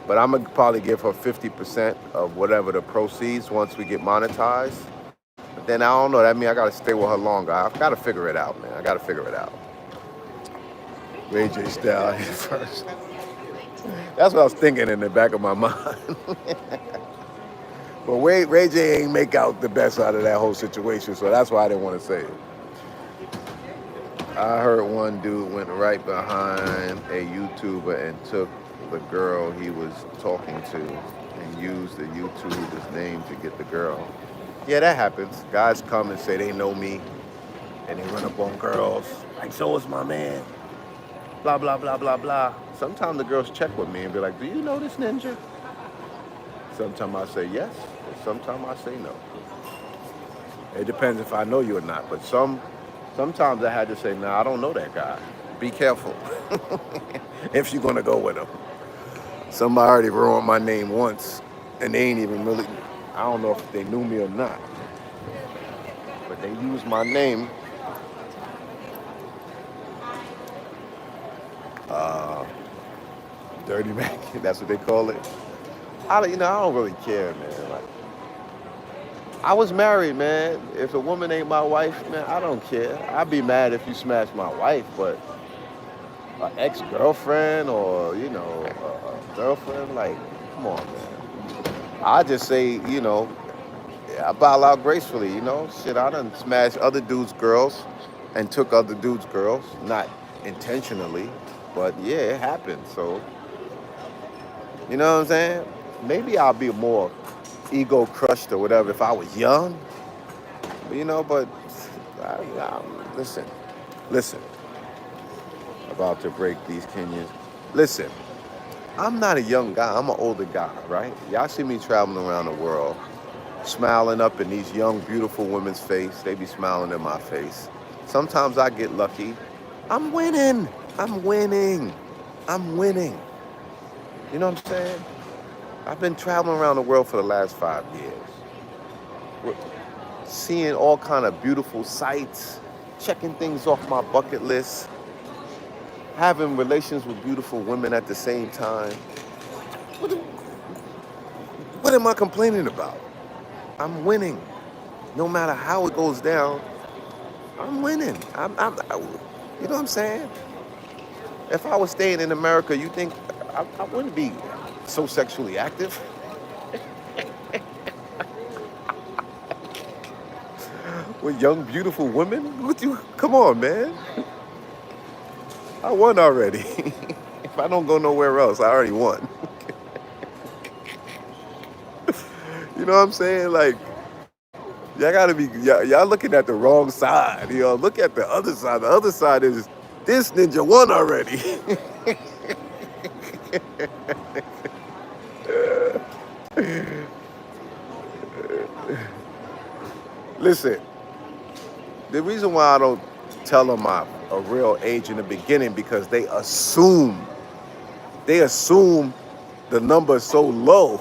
but I'm going to probably give her 50% of whatever the proceeds once we get monetized. But then I don't know. That means I got to stay with her longer. I've got to figure it out, man. I got to figure it out. Ray J style here first. That's what I was thinking in the back of my mind. But Ray J ain't make out the best out of that whole situation, so that's why I didn't want to say it. I heard one dude went right behind a YouTuber and took the girl he was talking to and used the YouTuber's name to get the girl. Yeah, that happens. Guys come and say they know me and they run up on girls. Like, so is my man. Blah, blah, blah, blah, blah. Sometimes the girls check with me and be like, do you know this ninja? Sometimes I say yes, and sometimes I say no. It depends if I know you or not. But sometimes I had to say, nah, I don't know that guy. Be careful if you're gonna go with him. Somebody already ruined my name once, and they ain't even really, I don't know if they knew me or not. But they used my name. Dirty Mac, that's what they call it. I don't really care, man. Like, I was married, man. If a woman ain't my wife, man, I don't care. I'd be mad if you smash my wife, but an ex-girlfriend or, a girlfriend, like, come on, man. I just say, I bow out gracefully, Shit, I done smashed other dudes' girls and took other dudes' girls, not intentionally, but yeah, it happened. So, you know what I'm saying? Maybe I'll be more ego crushed or whatever if I was young, but listen, about to break these Kenyans. Listen, I'm not a young guy, I'm an older guy, right? Y'all see me traveling around the world, smiling up in these young, beautiful women's face. They be smiling in my face. Sometimes I get lucky. I'm winning. I'm winning. I'm winning. You know what I'm saying? I've been traveling around the world for the last 5 years. Seeing all kind of beautiful sights, checking things off my bucket list, having relations with beautiful women at the same time. What am I complaining about? I'm winning. No matter how it goes down, I'm winning. You know what I'm saying? If I was staying in America, you think I wouldn't be so sexually active? With young, beautiful women? Come on, man. I won already. If I don't go nowhere else, I already won. You know what I'm saying? Like, y'all looking at the wrong side. Look at the other side. The other side is this ninja won already. Listen, the reason why I don't tell them a real age in the beginning because they assume the number is so low.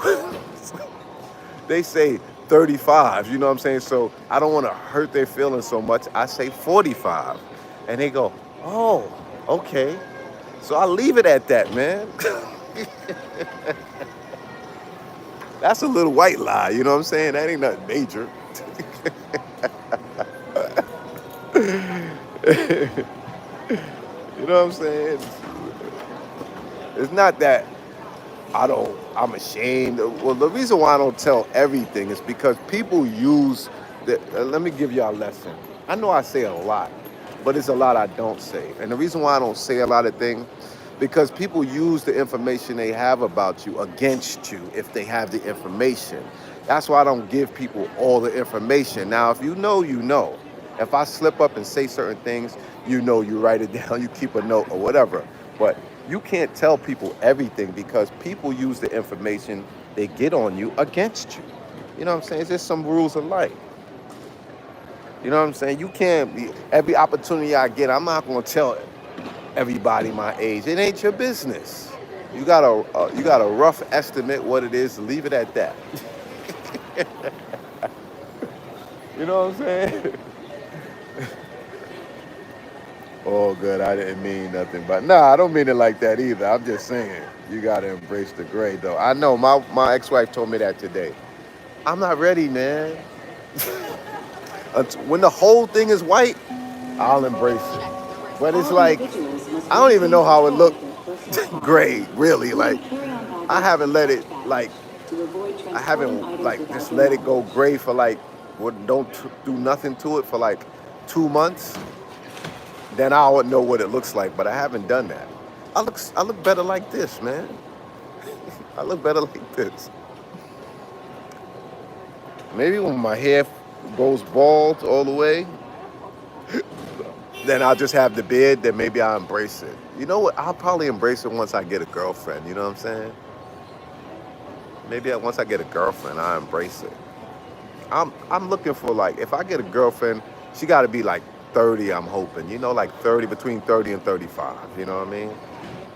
They say 35, you know what I'm saying? So I don't want to hurt their feelings so much. I say 45. And they go, oh, okay. So I leave it at that, man. That's a little white lie, you know what I'm saying? That ain't nothing major. You know what I'm saying? It's not that I'm ashamed. Well, the reason why I don't tell everything is because people use let me give y'all a lesson. I know I say a lot, but it's a lot I don't say. And the reason why I don't say a lot of things, because people use the information they have about you against you if they have the information. That's why I don't give people all the information. Now, if you know, you know. If I slip up and say certain things, you write it down, you keep a note or whatever. But you can't tell people everything because people use the information they get on you against you. You know what I'm saying? It's just some rules of life. You know what I'm saying? You can't be, every opportunity I get, I'm not going to tell everybody my age. It ain't your business. You got a rough estimate what it is, leave it at that. You know what I'm saying? Oh, good. I didn't mean nothing, but nah, I don't mean it like that either. I'm just saying you gotta embrace the gray, though. I know my ex-wife told me that today. I'm not ready, man. When the whole thing is white, I'll embrace it. But it's All like individuals must I don't even maintain know how it control looked of their personal gray, property, really. Like including carry-on I baggage haven't and let checked it like baggage, to avoid I transporting haven't items like without just their let it go knowledge. gray for like don't do nothing to it for like 2 months. Then I would know what it looks like. But I haven't done that. I look better like this, man. I look better like this. Maybe when my hair goes bald all the way, then I'll just have the beard. Then maybe I'll embrace it. You know what? I'll probably embrace it once I get a girlfriend. You know what I'm saying? Maybe once I get a girlfriend, I embrace it. I'm looking for like if I get a girlfriend, she got to be like 30. I'm hoping, like 30 between 30 and 35. You know what I mean?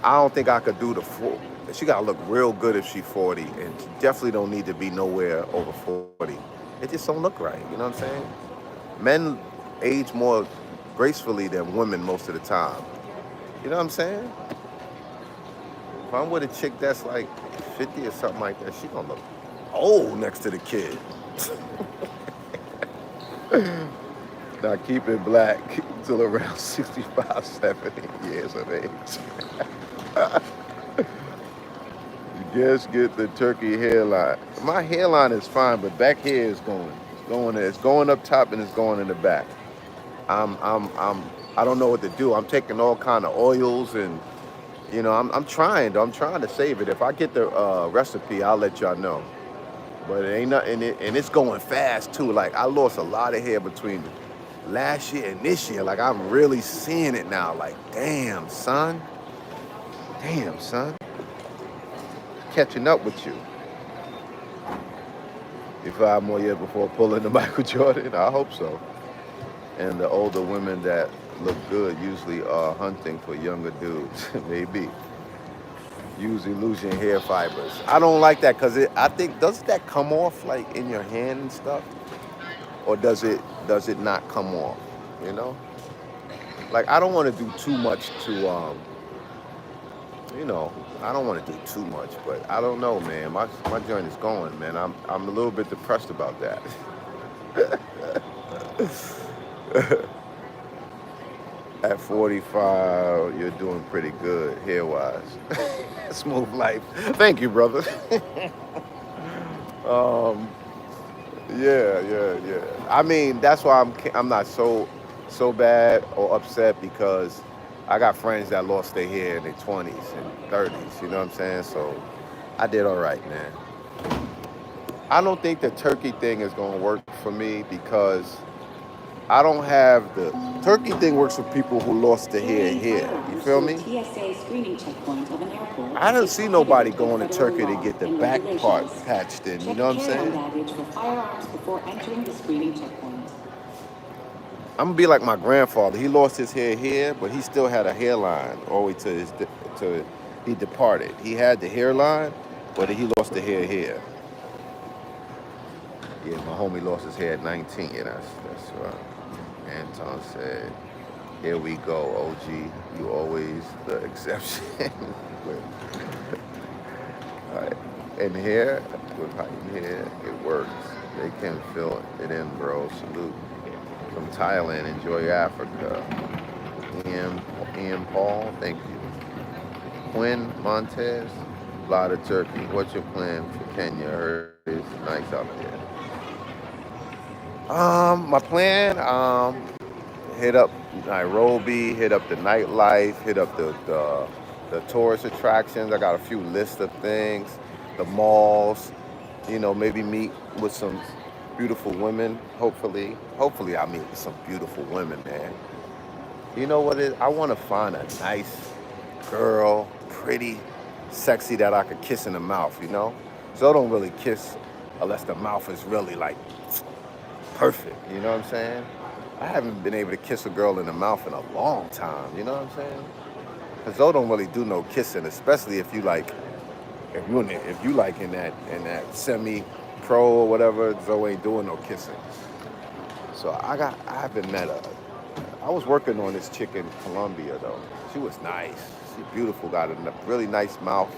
I don't think I could do the full. She got to look real good if she's 40, and she definitely don't need to be nowhere over 40. It just don't look right. You know what I'm saying? Men age more gracefully than women most of the time. You know what I'm saying? If I'm with a chick that's like 50 or something like that, she gonna look old next to the kid. Now keep it black till around 65, 70 years of age. You just get the turkey hairline. My hairline is fine, but back here is going. It's going up top and it's going in the back. I'm I don't know what to do. I'm taking all kind of oils and I'm trying. I'm trying to save it. If I get the recipe, I'll let y'all know. But it ain't nothing. And it's going fast too. Like I lost a lot of hair between last year and this year. Like I'm really seeing it now. Like damn son, catching up with you. You 5 more years before pulling the Michael Jordan. I hope so. And the older women that look good usually are hunting for younger dudes. Maybe. Usually losing hair fibers. I don't like that because I think doesn't that come off like in your hand and stuff, or does it not come off? You know, like I don't want to do too much to you know, I don't want to do too much, but I don't know, man. My joint is going, man. I'm a little bit depressed about that. At 45, you're doing pretty good hair wise. Smooth life. Thank you, brother. um, yeah. I mean, that's why I'm not so bad or upset because I got friends that lost their hair in their 20s and 30s. You know what I'm saying? So I did all right, man. I don't think the turkey thing is gonna work for me because I don't have the turkey thing works for people who lost their hair Carrying here. You firearms feel through a me? TSA screening checkpoint of an airport I don't is see nobody prohibited by going to federal Turkey to law get the and back part regulations. patched in. You Check know what I'm carry-on saying? baggage for firearms before entering the screening checkpoint. I'm gonna be like my grandfather. He lost his hair here, but he still had a hairline all the way to to he departed. He had the hairline, but he lost the hair here. Yeah, my homie lost his hair at 19. Yeah, that's right. Anton said, "Here we go, OG. You always the exception." Right. And here, with heightened hair, it works. They can fill it in, bro. Salute. From Thailand, enjoy Africa. Ian, Ian Paul, thank you. Quinn Montez, Lot of Turkey. What's your plan for Kenya? I heard it's nice out there. My plan, hit up Nairobi, hit up the nightlife, hit up the tourist attractions. I got a few lists of things, the malls. Maybe meet with some beautiful women. Hopefully, I meet with some beautiful women, man. You know what it is? I want to find a nice girl, pretty, sexy that I could kiss in the mouth. So I don't really kiss unless the mouth is really like perfect. You know what I'm saying? I haven't been able to kiss a girl in the mouth in a long time. You know what I'm saying? Because Zoe don't really do no kissing, especially if you like if you like in that semi pro or whatever. Zoe ain't doing no kissing. So I haven't met I was working on this chick in Colombia though. She was nice. She beautiful, got a really nice mouth,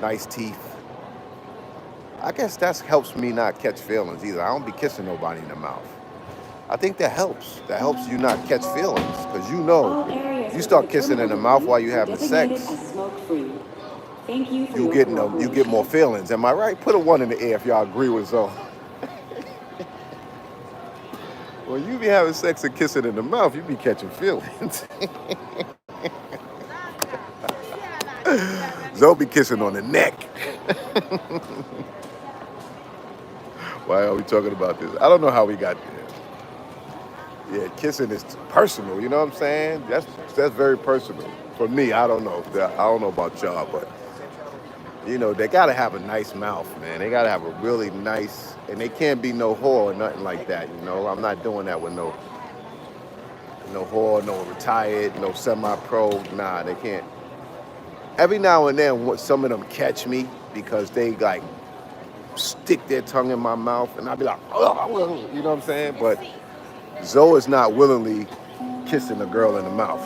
nice teeth. I guess that helps me not catch feelings either. I don't be kissing nobody in the mouth. I think that helps. That helps you not catch feelings because you know, All areas you within the start kissing in terminal the mouth while you building are having designated sex, as smoke-free. Thank you for you your get you get more cooperation. feelings. Am I right? Put a one in the air if y'all agree with Zoe. When you be having sex and kissing in the mouth, you be catching feelings. Zoe be kissing on the neck. Why are we talking about this? I don't know how we got there. Yeah, kissing is personal. You know what I'm saying? That's very personal for me. I don't know. I don't know about y'all, but you know they gotta have a nice mouth, man. They gotta have a really nice, and they can't be no whore or nothing like that. You know, I'm not doing that with no whore, no retired, no semi-pro. Nah, they can't. Every now and then, some of them catch me because they like stick their tongue in my mouth, and I'll be like, oh, you know what I'm saying? But Zoe is not willingly kissing a girl in the mouth.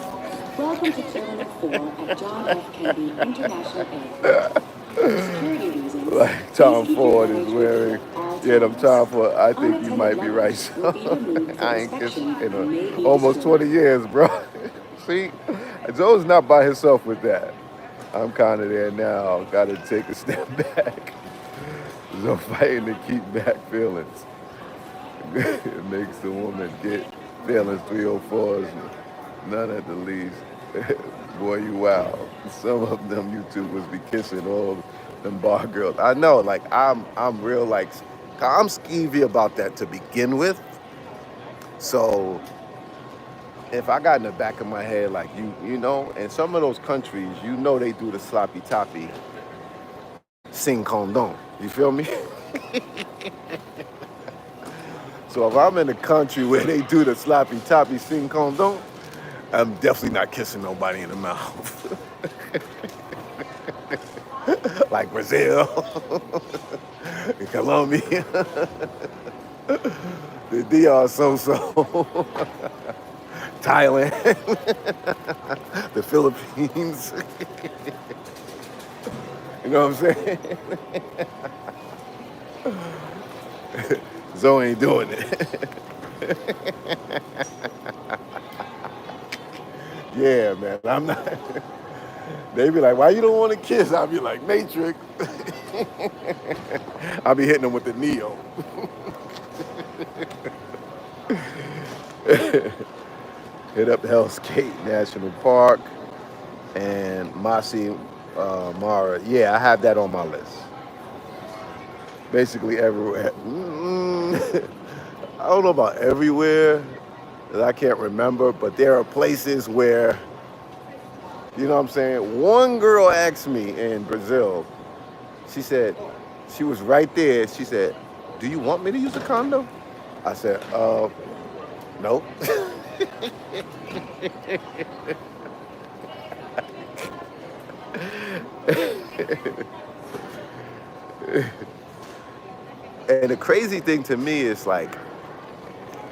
Welcome to Terminal 4 at John F. Kennedy International Airport. For security reasons, Like please Tom keep your Ford is luggage with you wearing. at all Yeah, them times. Tom Ford. I think you Unattended might be right. luggage will So be removed for I ain't kissed inspection in and may be almost 20 destroyed. years, bro. See, Zoe's not by herself with that. I'm kind of there now. Got to take a step back. Zoe fighting to keep back feelings. It makes the woman get feelings 304s, none at the least. Boy, you wow. Some of them YouTubers be kissing all them bar girls. I know, like I'm real like I'm skeevy about that to begin with. So if I got in the back of my head like you know, in some of those countries, you know they do the sloppy toppy sing condom. You feel me? So if I'm in a country where they do the sloppy toppy sing condom, I'm definitely not kissing nobody in the mouth. Like Brazil, Colombia, the DR so-so, Thailand, the Philippines. You know what I'm saying? Zoe ain't doing it. Yeah, man, I'm not. They be like, why you don't want to kiss? I'll be like, Matrix. I'll be hitting them with the Neo. Hit up Hell's Gate National Park and Masi Mara. Yeah, I have that on my list. Basically everywhere. I don't know about everywhere that I can't remember, but there are places where, you know what I'm saying? One girl asked me in Brazil, she said, she was right there. She said, do you want me to use a condom? I said, no. And the crazy thing to me is like,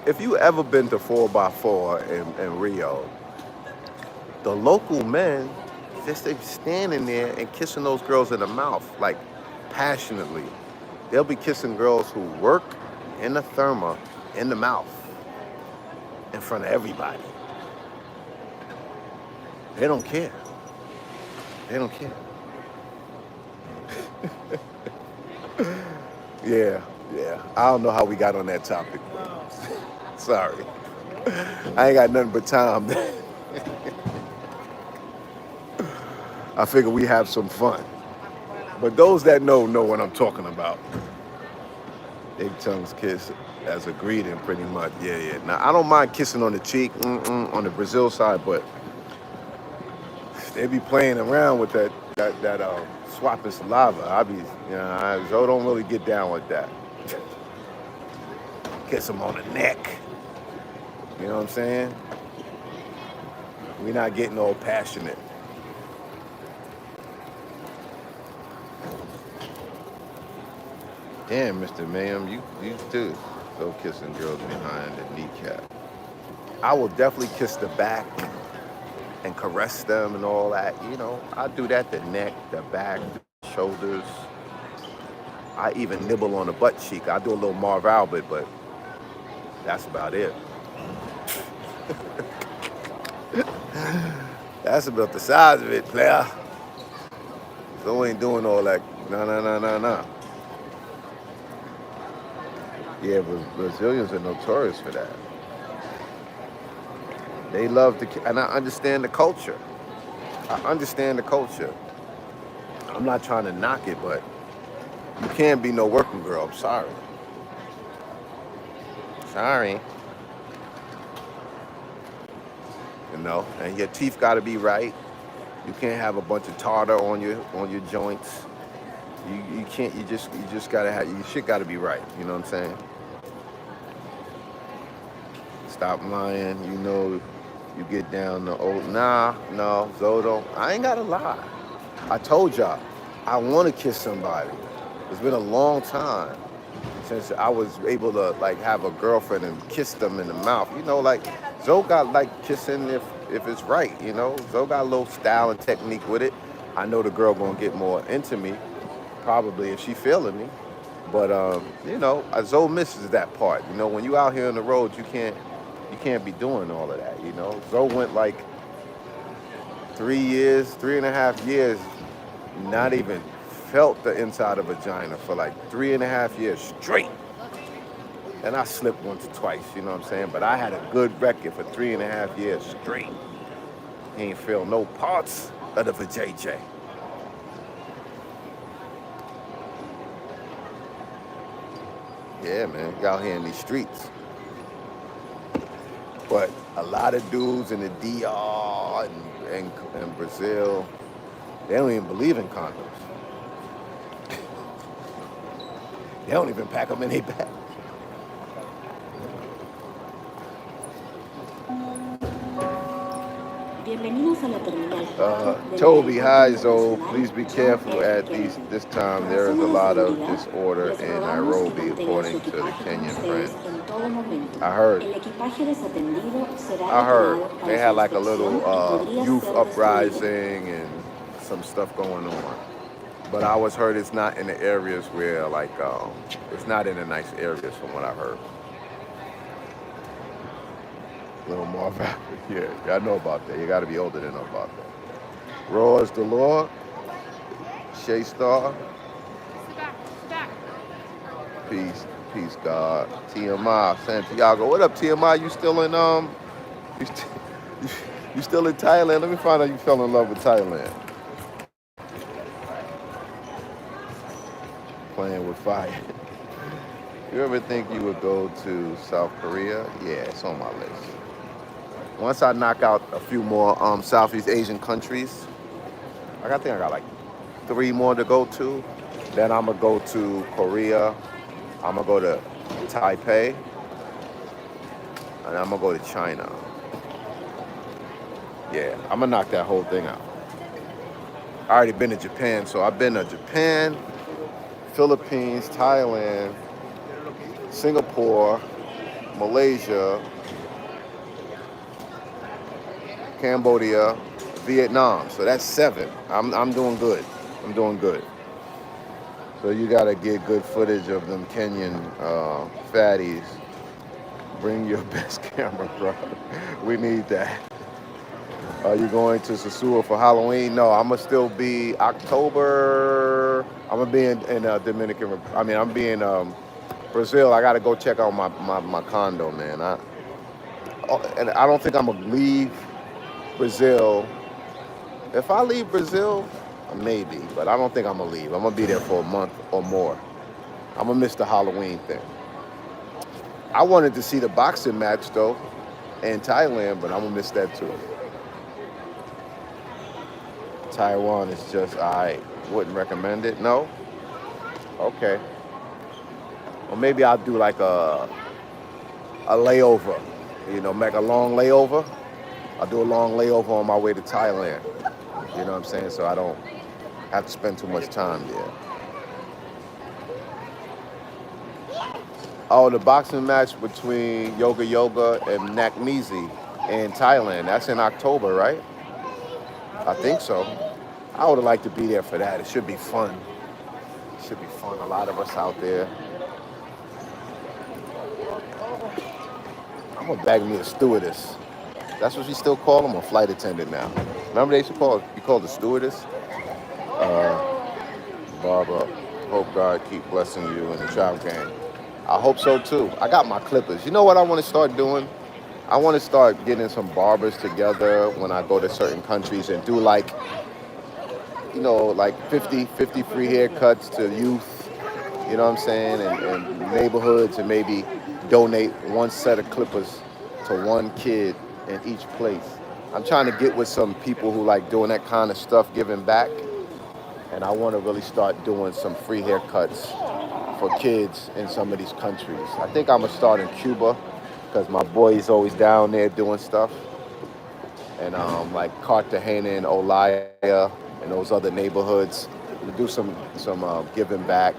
if you ever been to 4x4 in Rio, the local men, just they standing there and kissing those girls in the mouth, like passionately. They'll be kissing girls who work in the therma in the mouth in front of everybody. They don't care. They don't care. Yeah, yeah. I don't know how we got on that topic. Sorry. I ain't got nothing but time. I figure we have some fun. But those that know what I'm talking about. Big tongues kiss as a greeting, pretty much. Yeah, yeah. Now I don't mind kissing on the cheek, on the Brazil side, but they be playing around with that swapping saliva. Zoe don't really get down with that. Kiss them on the neck. You know what I'm saying? We not getting all passionate. Damn, Mr. Mayhem, you too. So kissing girls behind the kneecap. I will definitely kiss the back and caress them and all that. I do that, the neck, the back, the shoulders. I even nibble on the butt cheek. I do a little Marv Albert, but that's about it. That's about the size of it, player. So ain't doing all that. No, no, no, no, no. Yeah, Brazilians are notorious for that. They love to, and I understand the culture. I understand the culture. I'm not trying to knock it, but you can't be no working girl. I'm sorry. Sorry. And your teeth got to be right. You can't have a bunch of tartar on your joints. You can't. You just gotta have your shit. Got to be right. You know what I'm saying? Stop lying. You get down the old. Nah, no, Zodo. I ain't gotta lie. I told y'all, I want to kiss somebody. It's been a long time since I was able to like have a girlfriend and kiss them in the mouth. Like Zoe got like kissing if it's right. Zoe got a little style and technique with it. I know the girl gonna get more into me, probably if she feeling me. But Zoe misses that part. When you out here on the road, you can't be doing all of that. Zoe went like 3 years, 3.5 years, not even felt the inside of a vagina for like 3.5 years straight. And I slipped once or twice, you know what I'm saying? But I had a good record for 3.5 years straight. He ain't feel no parts of the vajayjay. Yeah, man, you out here in these streets. But a lot of dudes in the DR and Brazil, they don't even believe in condoms. They don't even pack them in their bag. Bienvenidos a la terminal 4 Toby, hi Zoe. Please be careful at this time. There is a lot of disorder in Nairobi, according to the Kenyan friend. I heard. They had like a little youth uprising and some stuff going on. But I was heard it's not in the areas where like it's not in the nice areas from what I heard. Little more value. Yeah, I know about that. You got to be older to know about that. Raw is the law. Shay Star. Peace, God. TMI, Santiago. What up, TMI? You still in you, you still in Thailand? Let me find out you fell in love with Thailand. Playing with fire. You ever think you would go to South Korea? Yeah, it's on my list. Once I knock out a few more Southeast Asian countries, I think I got like 3 more to go to. Then I'm gonna go to Korea. I'm gonna go to Taipei, and I'm gonna go to China. Yeah, I'm gonna knock that whole thing out. I already been to Japan, so I've been to Japan, Philippines, Thailand, Singapore, Malaysia, Cambodia, Vietnam. So that's 7. I'm doing good. I'm doing good. So you gotta get good footage of them Kenyan fatties. Bring your best camera, bro. We need that. Are you going to Sasua for Halloween? No, I'm gonna still be October. I'm gonna be in Dominican. I'm being Brazil. I gotta go check out my condo, man. And I don't think I'm gonna leave Brazil. If I leave Brazil, maybe, but I don't think I'm gonna leave. I'm gonna be there for a month or more. I'm gonna miss the Halloween thing. I wanted to see the boxing match though in Thailand, but I'm gonna miss that too. Taiwan is just I wouldn't recommend it. No? Okay. Well, maybe I'll do like a layover. Make a long layover. I'll do a long layover on my way to Thailand. You know what I'm saying? So I don't have to spend too much time there. Oh, the boxing match between Yoga Yoga and Nakmizi in Thailand. That's in October, right? I think so. I would have liked to be there for that. It should be fun. It should be fun. A lot of us out there. I'm gonna bag me a stewardess. That's what you still call them, a flight attendant now. Remember they used to call you called the stewardess? Barber, hope God keep blessing you and the travel game. I hope so too. I got my clippers. You know what I want to start doing? I want to start getting some barbers together when I go to certain countries and do like, like 50 free haircuts to youth, you know what I'm saying, and neighborhoods, and maybe donate one set of clippers to one kid in each place. I'm trying to get with some people who like doing that kind of stuff, giving back, and I want to really start doing some free haircuts for kids in some of these countries. I think I'm gonna start in Cuba because my boy is always down there doing stuff, and like Cartagena and Olaya and those other neighborhoods. To do some giving back,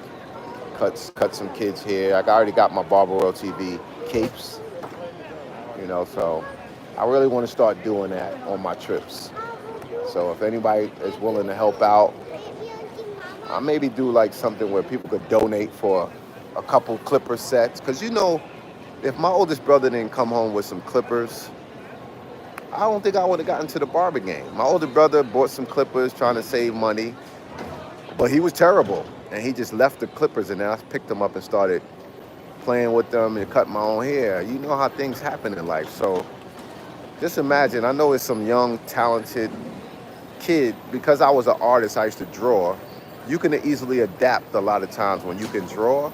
cut some kids here. I already got my Barber World TV capes, so I really want to start doing that on my trips. So if anybody is willing to help out, I maybe do like something where people could donate for a couple clipper sets. Because if my oldest brother didn't come home with some clippers, I don't think I would have gotten to the barber game. My older brother bought some clippers trying to save money, but he was terrible. And he just left the clippers, and then I picked them up and started playing with them and cutting my own hair. You know how things happen in life. So just imagine, I know it's some young, talented kid. Because I was an artist, I used to draw. You can easily adapt a lot of times when you can draw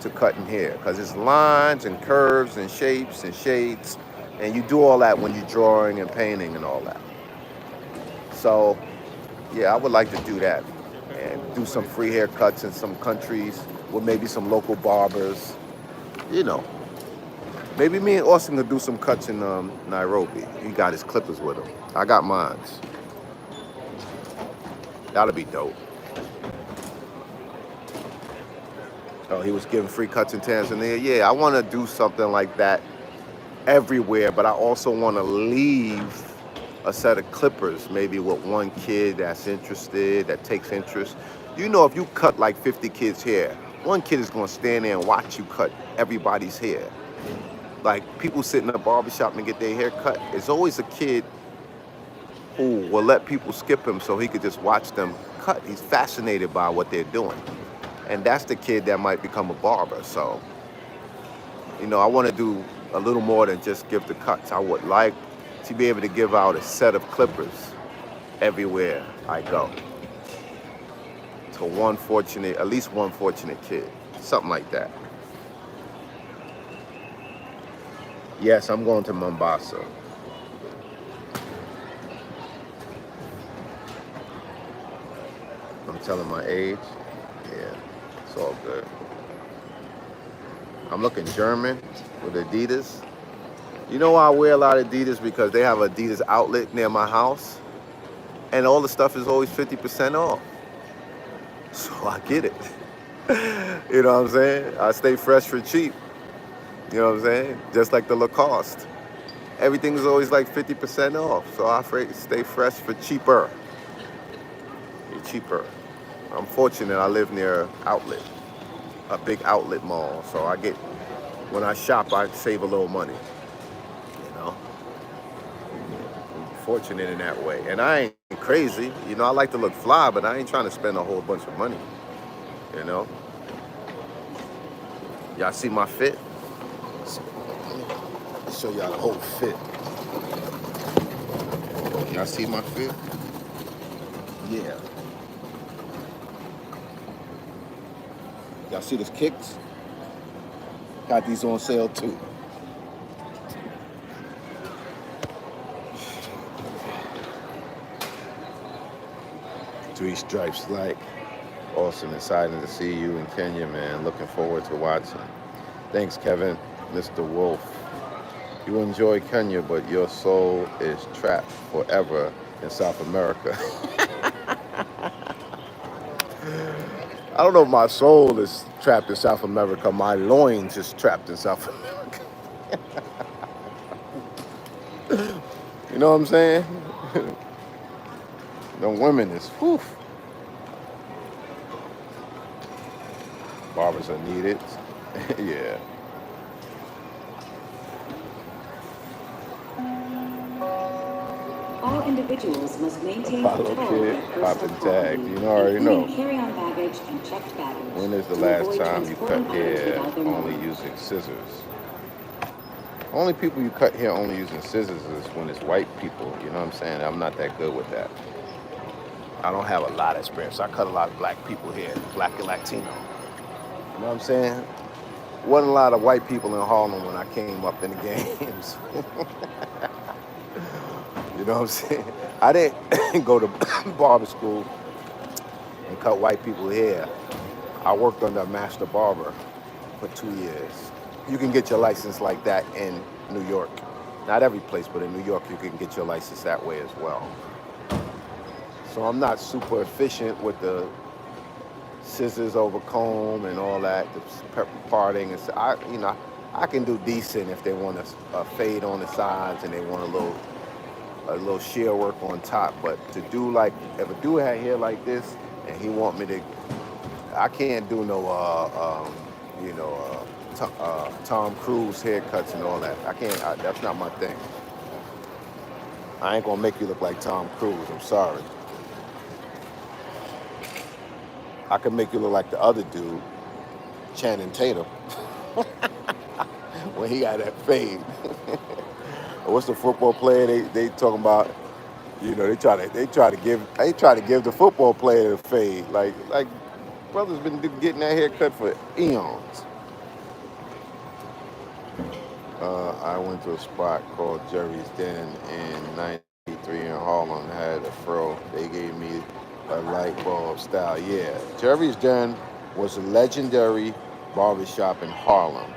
to cutting hair, because it's lines and curves and shapes and shades, and you do all that when you're drawing and painting and all that. So yeah, I would like to do that and do some free haircuts in some countries with maybe some local barbers. You know, maybe me and Austin could do some cuts in Nairobi. He got his clippers with him. I got mines. That'll be dope. Oh, he was giving free cuts in Tanzania. Yeah, I want to do something like that everywhere, but I also want to leave a set of clippers, maybe with one kid that's interested, that takes interest. If you cut like 50 kids' hair, one kid is going to stand there and watch you cut everybody's hair. Like people sit in a barbershop and get their hair cut. There's always a kid who will let people skip him so he could just watch them cut. He's fascinated by what they're doing. And that's the kid that might become a barber. So, I want to do a little more than just give the cuts. I would like to be able to give out a set of clippers everywhere I go to at least one fortunate kid, something like that. Yes, I'm going to Mombasa. I'm telling my age. Yeah, it's all good. I'm looking German with Adidas. You know why I wear a lot of Adidas? Because they have an Adidas outlet near my house, and all the stuff is always 50% off. So I get it. You know what I'm saying? I stay fresh for cheap. You know what I'm saying? Just like the Lacoste. Everything is always like 50% off. So I stay fresh for cheaper. Cheaper. I'm fortunate I live near an outlet, a big outlet mall. So when I shop, I save a little money. I'm fortunate in that way. And I ain't crazy. I like to look fly, but I ain't trying to spend a whole bunch of money. Y'all see my fit? I'll show y'all the whole fit. Y'all see my fit? Yeah. Y'all see these kicks? Got these on sale too. Three stripes like. Awesome, excited to see you in Kenya, man. Looking forward to watching. Thanks, Kevin. Mr. Wolf. You enjoy Kenya, but your soul is trapped forever in South America. I don't know if my soul is trapped in South America. My loins is trapped in South America. You know what I'm saying? The women is, whew. Barbers are needed. Yeah. All individuals must maintain Follow control of kid, their personal popping property, tags. You already know. including carry-on baggage and checked baggage, When is the to last avoid time you cut transporting items hair without their only knowledge. using scissors? Only people you cut hair only using scissors is when it's white people. You know what I'm saying? I'm not that good with that. I don't have a lot of experience. I cut a lot of black people hair, black and Latino. You know what I'm saying? Wasn't a lot of white people in Harlem when I came up in the games. You know what I'm saying? I didn't go to barber school and cut white people hair. I worked under a master barber for 2 years. You can get your license like that in New York. Not every place, but in New York, you can get your license that way as well. So I'm not super efficient with the scissors over comb and all that, the parting. And so I can do decent if they want a fade on the sides and they want a little shear work on top. But to do like, if a dude had hair like this and he want me to, I can't do no, Tom Cruise haircuts and all that. I can't, that's not my thing. I ain't gonna make you look like Tom Cruise, I'm sorry. I can make you look like the other dude, Channing Tatum, when he got that fade. What's the football player they talking about? You know, they try to give the football player the fade. Like brother's been getting that haircut for eons. I went to a spot called Jerry's Den in '93 in Harlem. Had a fro. They gave me a light bulb style. Yeah, Jerry's Den was a legendary barbershop in Harlem.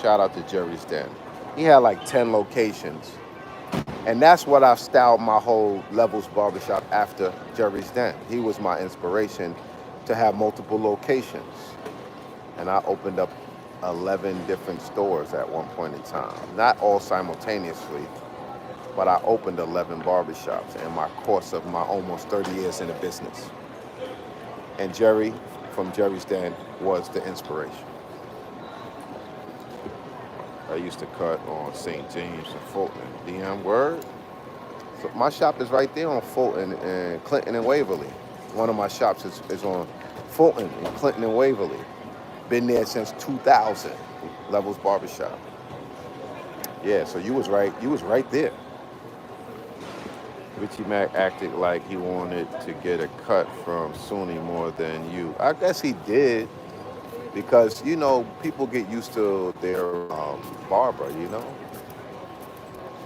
Shout out to Jerry's Den. He had like 10 locations. And that's what I've styled my whole Levels Barbershop after Jerry's Den. He was my inspiration to have multiple locations. And I opened up 11 different stores at one point in time. Not all simultaneously, but I opened 11 barbershops in my course of my almost 30 years in the business. And Jerry from Jerry's Den was the inspiration. I used to cut on St. James and Fulton. DM word? So my shop is right there on Fulton and Clinton and Waverly. One of my shops is on Fulton and Clinton and Waverly. Been there since 2000. Levels Barbershop. Yeah, so you was right. You was right there. Richie Mack acted like he wanted to get a cut from Sunni more than you. I guess he did because people get used to their barber.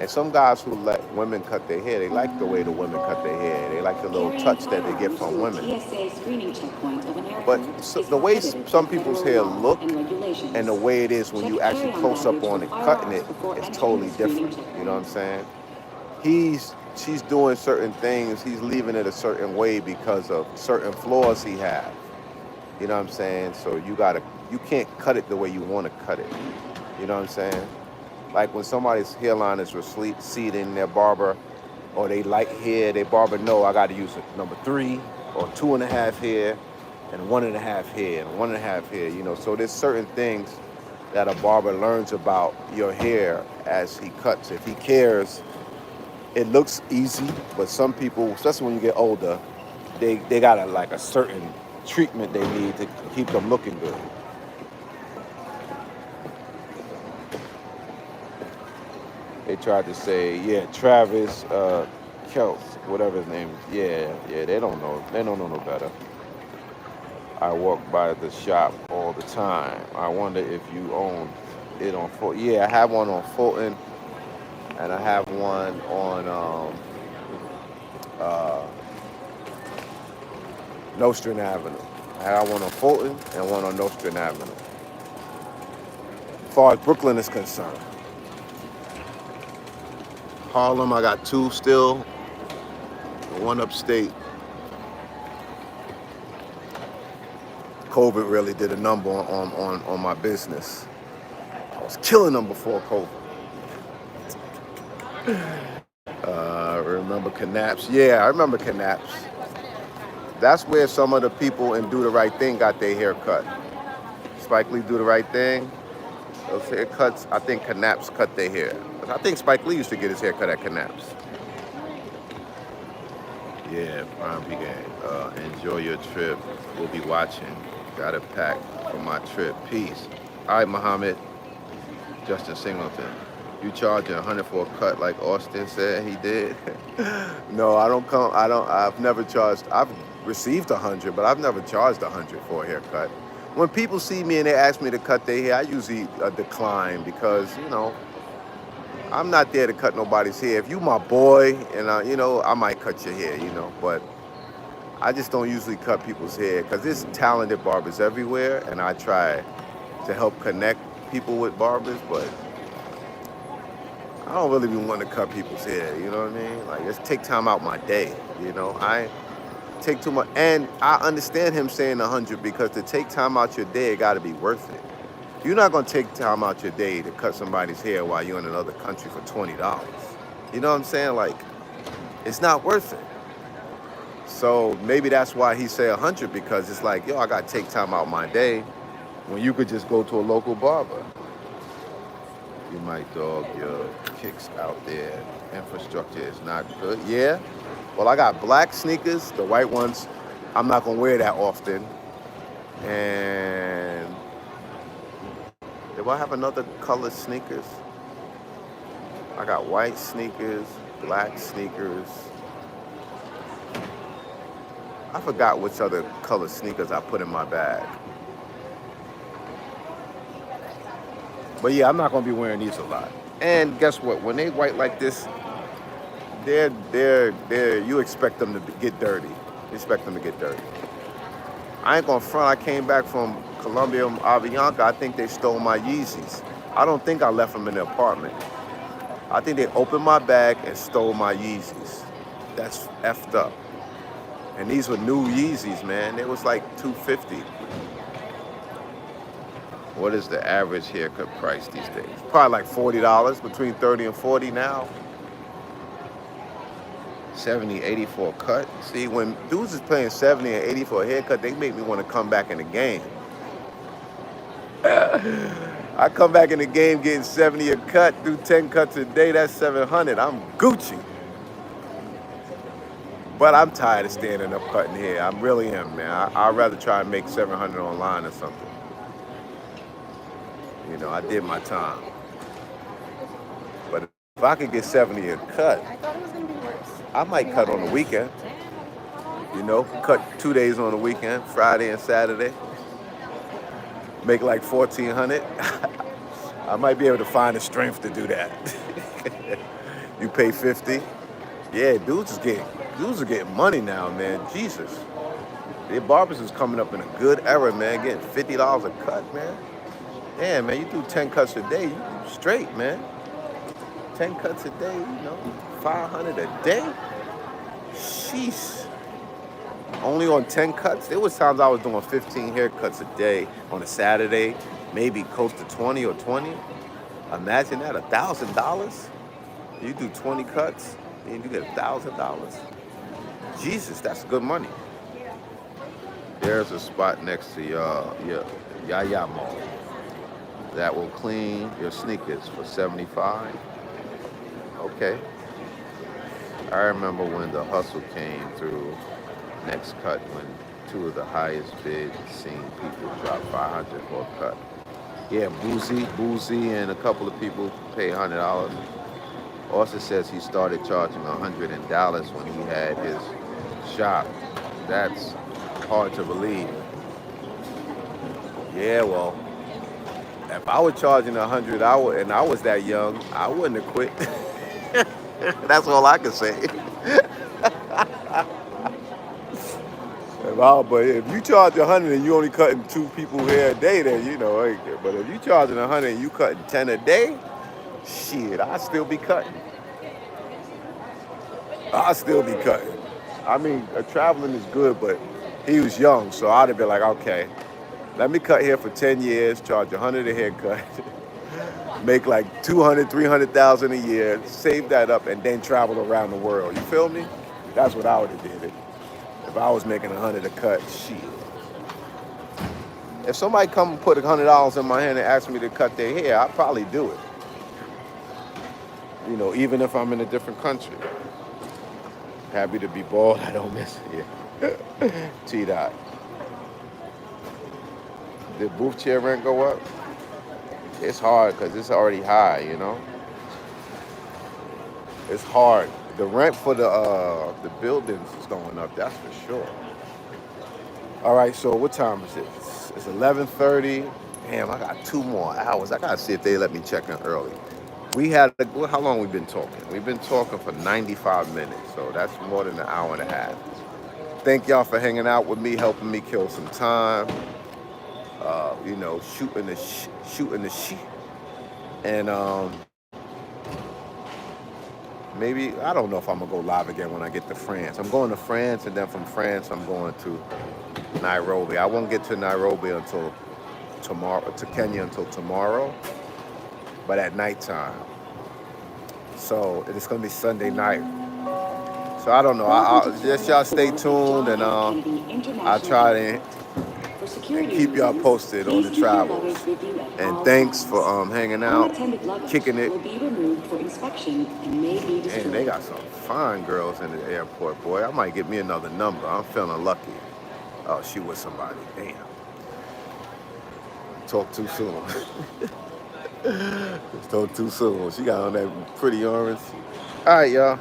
And some guys who let women cut their hair, they like the way the women cut their hair. They like the little touch that they get from women. TSA screening checkpoint of an But airport so is the way prohibited some by people's federal hair laws look and regulations. and the way it is when you Check actually carry-on close up baggage on with it, cutting firearms it, before it's entering totally the screening different. You checkpoint. know what I'm saying? She's doing certain things. He's leaving it a certain way because of certain flaws he has. You know what I'm saying? So you can't cut it the way you want to cut it. You know what I'm saying? Like when somebody's hairline is receding, their barber, or they light hair, their barber know I got to use a number 3 or 2.5 hair, and 1.5 hair, and 1.5 hair. So there's certain things that a barber learns about your hair as he cuts. If he cares, it looks easy, but some people, especially when you get older, they got a certain treatment they need to keep them looking good. They tried to say, yeah, Travis Kelce, whatever his name is. Yeah, they don't know. They don't know no better. I walk by the shop all the time. I wonder if you own it on Fulton. Yeah, I have one on Fulton, and I have one on uh, Nostrand Avenue. I have one on Fulton and one on Nostrand Avenue. As far as Brooklyn is concerned, Harlem, I got 2 still, one upstate. COVID really did a number on my business. I was killing them before COVID. Remember Knaps? Yeah, I remember Knaps. That's where some of the people in Do the Right Thing got their hair cut. Spike Lee Do the Right Thing. Those haircuts, I think Knaps cut their hair. I think Spike Lee used to get his hair cut at Knaps. Yeah, Prime P Gang. Enjoy your trip. We'll be watching. Got it packed for my trip. Peace. All right, Muhammad. Justin Singleton. You charging 100 for a cut like Austin said he did? No, I don't come. I've never charged. I've received 100, but I've never charged 100 for a haircut. When people see me and they ask me to cut their hair, I usually decline because, I'm not there to cut nobody's hair. If you my boy and, I might cut your hair, but I just don't usually cut people's hair because there's talented barbers everywhere and I try to help connect people with barbers, but I don't really be wanting to cut people's hair, you know what I mean? Like, just take time out my day, I take too much, and I understand him saying 100 because to take time out your day, it got to be worth it. You're not gonna take time out your day to cut somebody's hair while you're in another country for $20. You know what I'm saying? Like, it's not worth it. So maybe that's why he say 100 because it's like, yo, I gotta take time out my day when you could just go to a local barber. You might dog your kicks out there. Infrastructure is not good. Yeah. Well, I got black sneakers. The white ones, I'm not gonna wear that often. And do I have another color sneakers? I got white sneakers, black sneakers. I forgot which other color sneakers I put in my bag. But yeah, I'm not gonna be wearing these a lot. And guess what? When they white like this, you expect them to get dirty. You expect them to get dirty. I ain't gonna front. I came back from Colombia, Avianca. I think they stole my Yeezys. I don't think I left them in the apartment. I think they opened my bag and stole my Yeezys. That's effed up. And these were new Yeezys, man. They was like $250. What is the average haircut price these days? Probably like $40, between 30 and 40 now. 70, 80 for a cut. See, when dudes is paying 70 and 80 for a haircut, they make me want to come back in the game. I come back in the game getting 70 a cut, do 10 cuts a day, that's 700. I'm Gucci. But I'm tired of standing up cutting hair. I really am, man. I'd rather try and make 700 online or something. I did my time. But if I could get 70 a cut, I might cut on the weekend. Cut 2 days on the weekend, Friday and Saturday. Make like 1,400. I might be able to find the strength to do that. You pay 50. Yeah, dudes are getting money now, man. Jesus. The barbers is coming up in a good era, man. Getting $50 a cut, man. Damn, man, you do 10 cuts a day, you straight, man. 10 cuts a day, 500 a day. Sheesh. Only on 10 cuts? There was times I was doing 15 haircuts a day on a Saturday, maybe close to 20 or 20. Imagine that, $1,000. You do 20 cuts, and you get $1,000. Jesus, that's good money. There's a spot next to Yaya Mall that will clean your sneakers for $75. Okay. I remember when the hustle came through Next Cut, when two of the highest bids seen people drop 500 for a cut. Yeah, Boozy and a couple of people pay $100. Austin says he started charging $100 in Dallas when he had his shop. That's hard to believe. Yeah, well, if I was charging $100 and I was that young, I wouldn't have quit. That's all I can say. But if you charge $100 and you only cutting 2 people hair a day, then But if you charging $100 and you cutting 10 a day, shit, I'd still be cutting. I mean, traveling is good, but he was young, so I'd have been like, okay. Let me cut here for 10 years, charge 100 a haircut, make like 200, 300,000 a year, save that up, and then travel around the world. You feel me? That's what I would have did it. If I was making 100 a cut, shit. If somebody come and put $100 in my hand and ask me to cut their hair, I'd probably do it. You know, even if I'm in a different country. Happy to be bald, I don't miss it. Yeah. T-Dot. Did booth chair rent go up? It's hard because it's already high, you know? It's hard. The rent for the buildings is going up, that's for sure. All right, so what time is it? It's 11:30. Damn, I got 2 more hours. I gotta see if they let me check in early. How long we been talking? We've been talking for 95 minutes, so that's more than an hour and a half. Thank y'all for hanging out with me, helping me kill some time. You know, shooting the shit, and maybe I don't know if I'm gonna go live again when I get to France. I'm going to France, and then from France I'm going to Nairobi. I won't get to Nairobi until tomorrow, to Kenya until tomorrow, but at nighttime. So it's gonna be Sunday night. So I don't know. I'll just y'all stay tuned, and I'll try to and keep y'all posted on the travels. And thanks for hanging out, kicking it. And they got some fine girls in the airport, boy. I might get me another number. I'm feeling lucky. Oh, she was somebody. Damn. Talk too soon. Talk too soon. She got on that pretty orange. All right, y'all.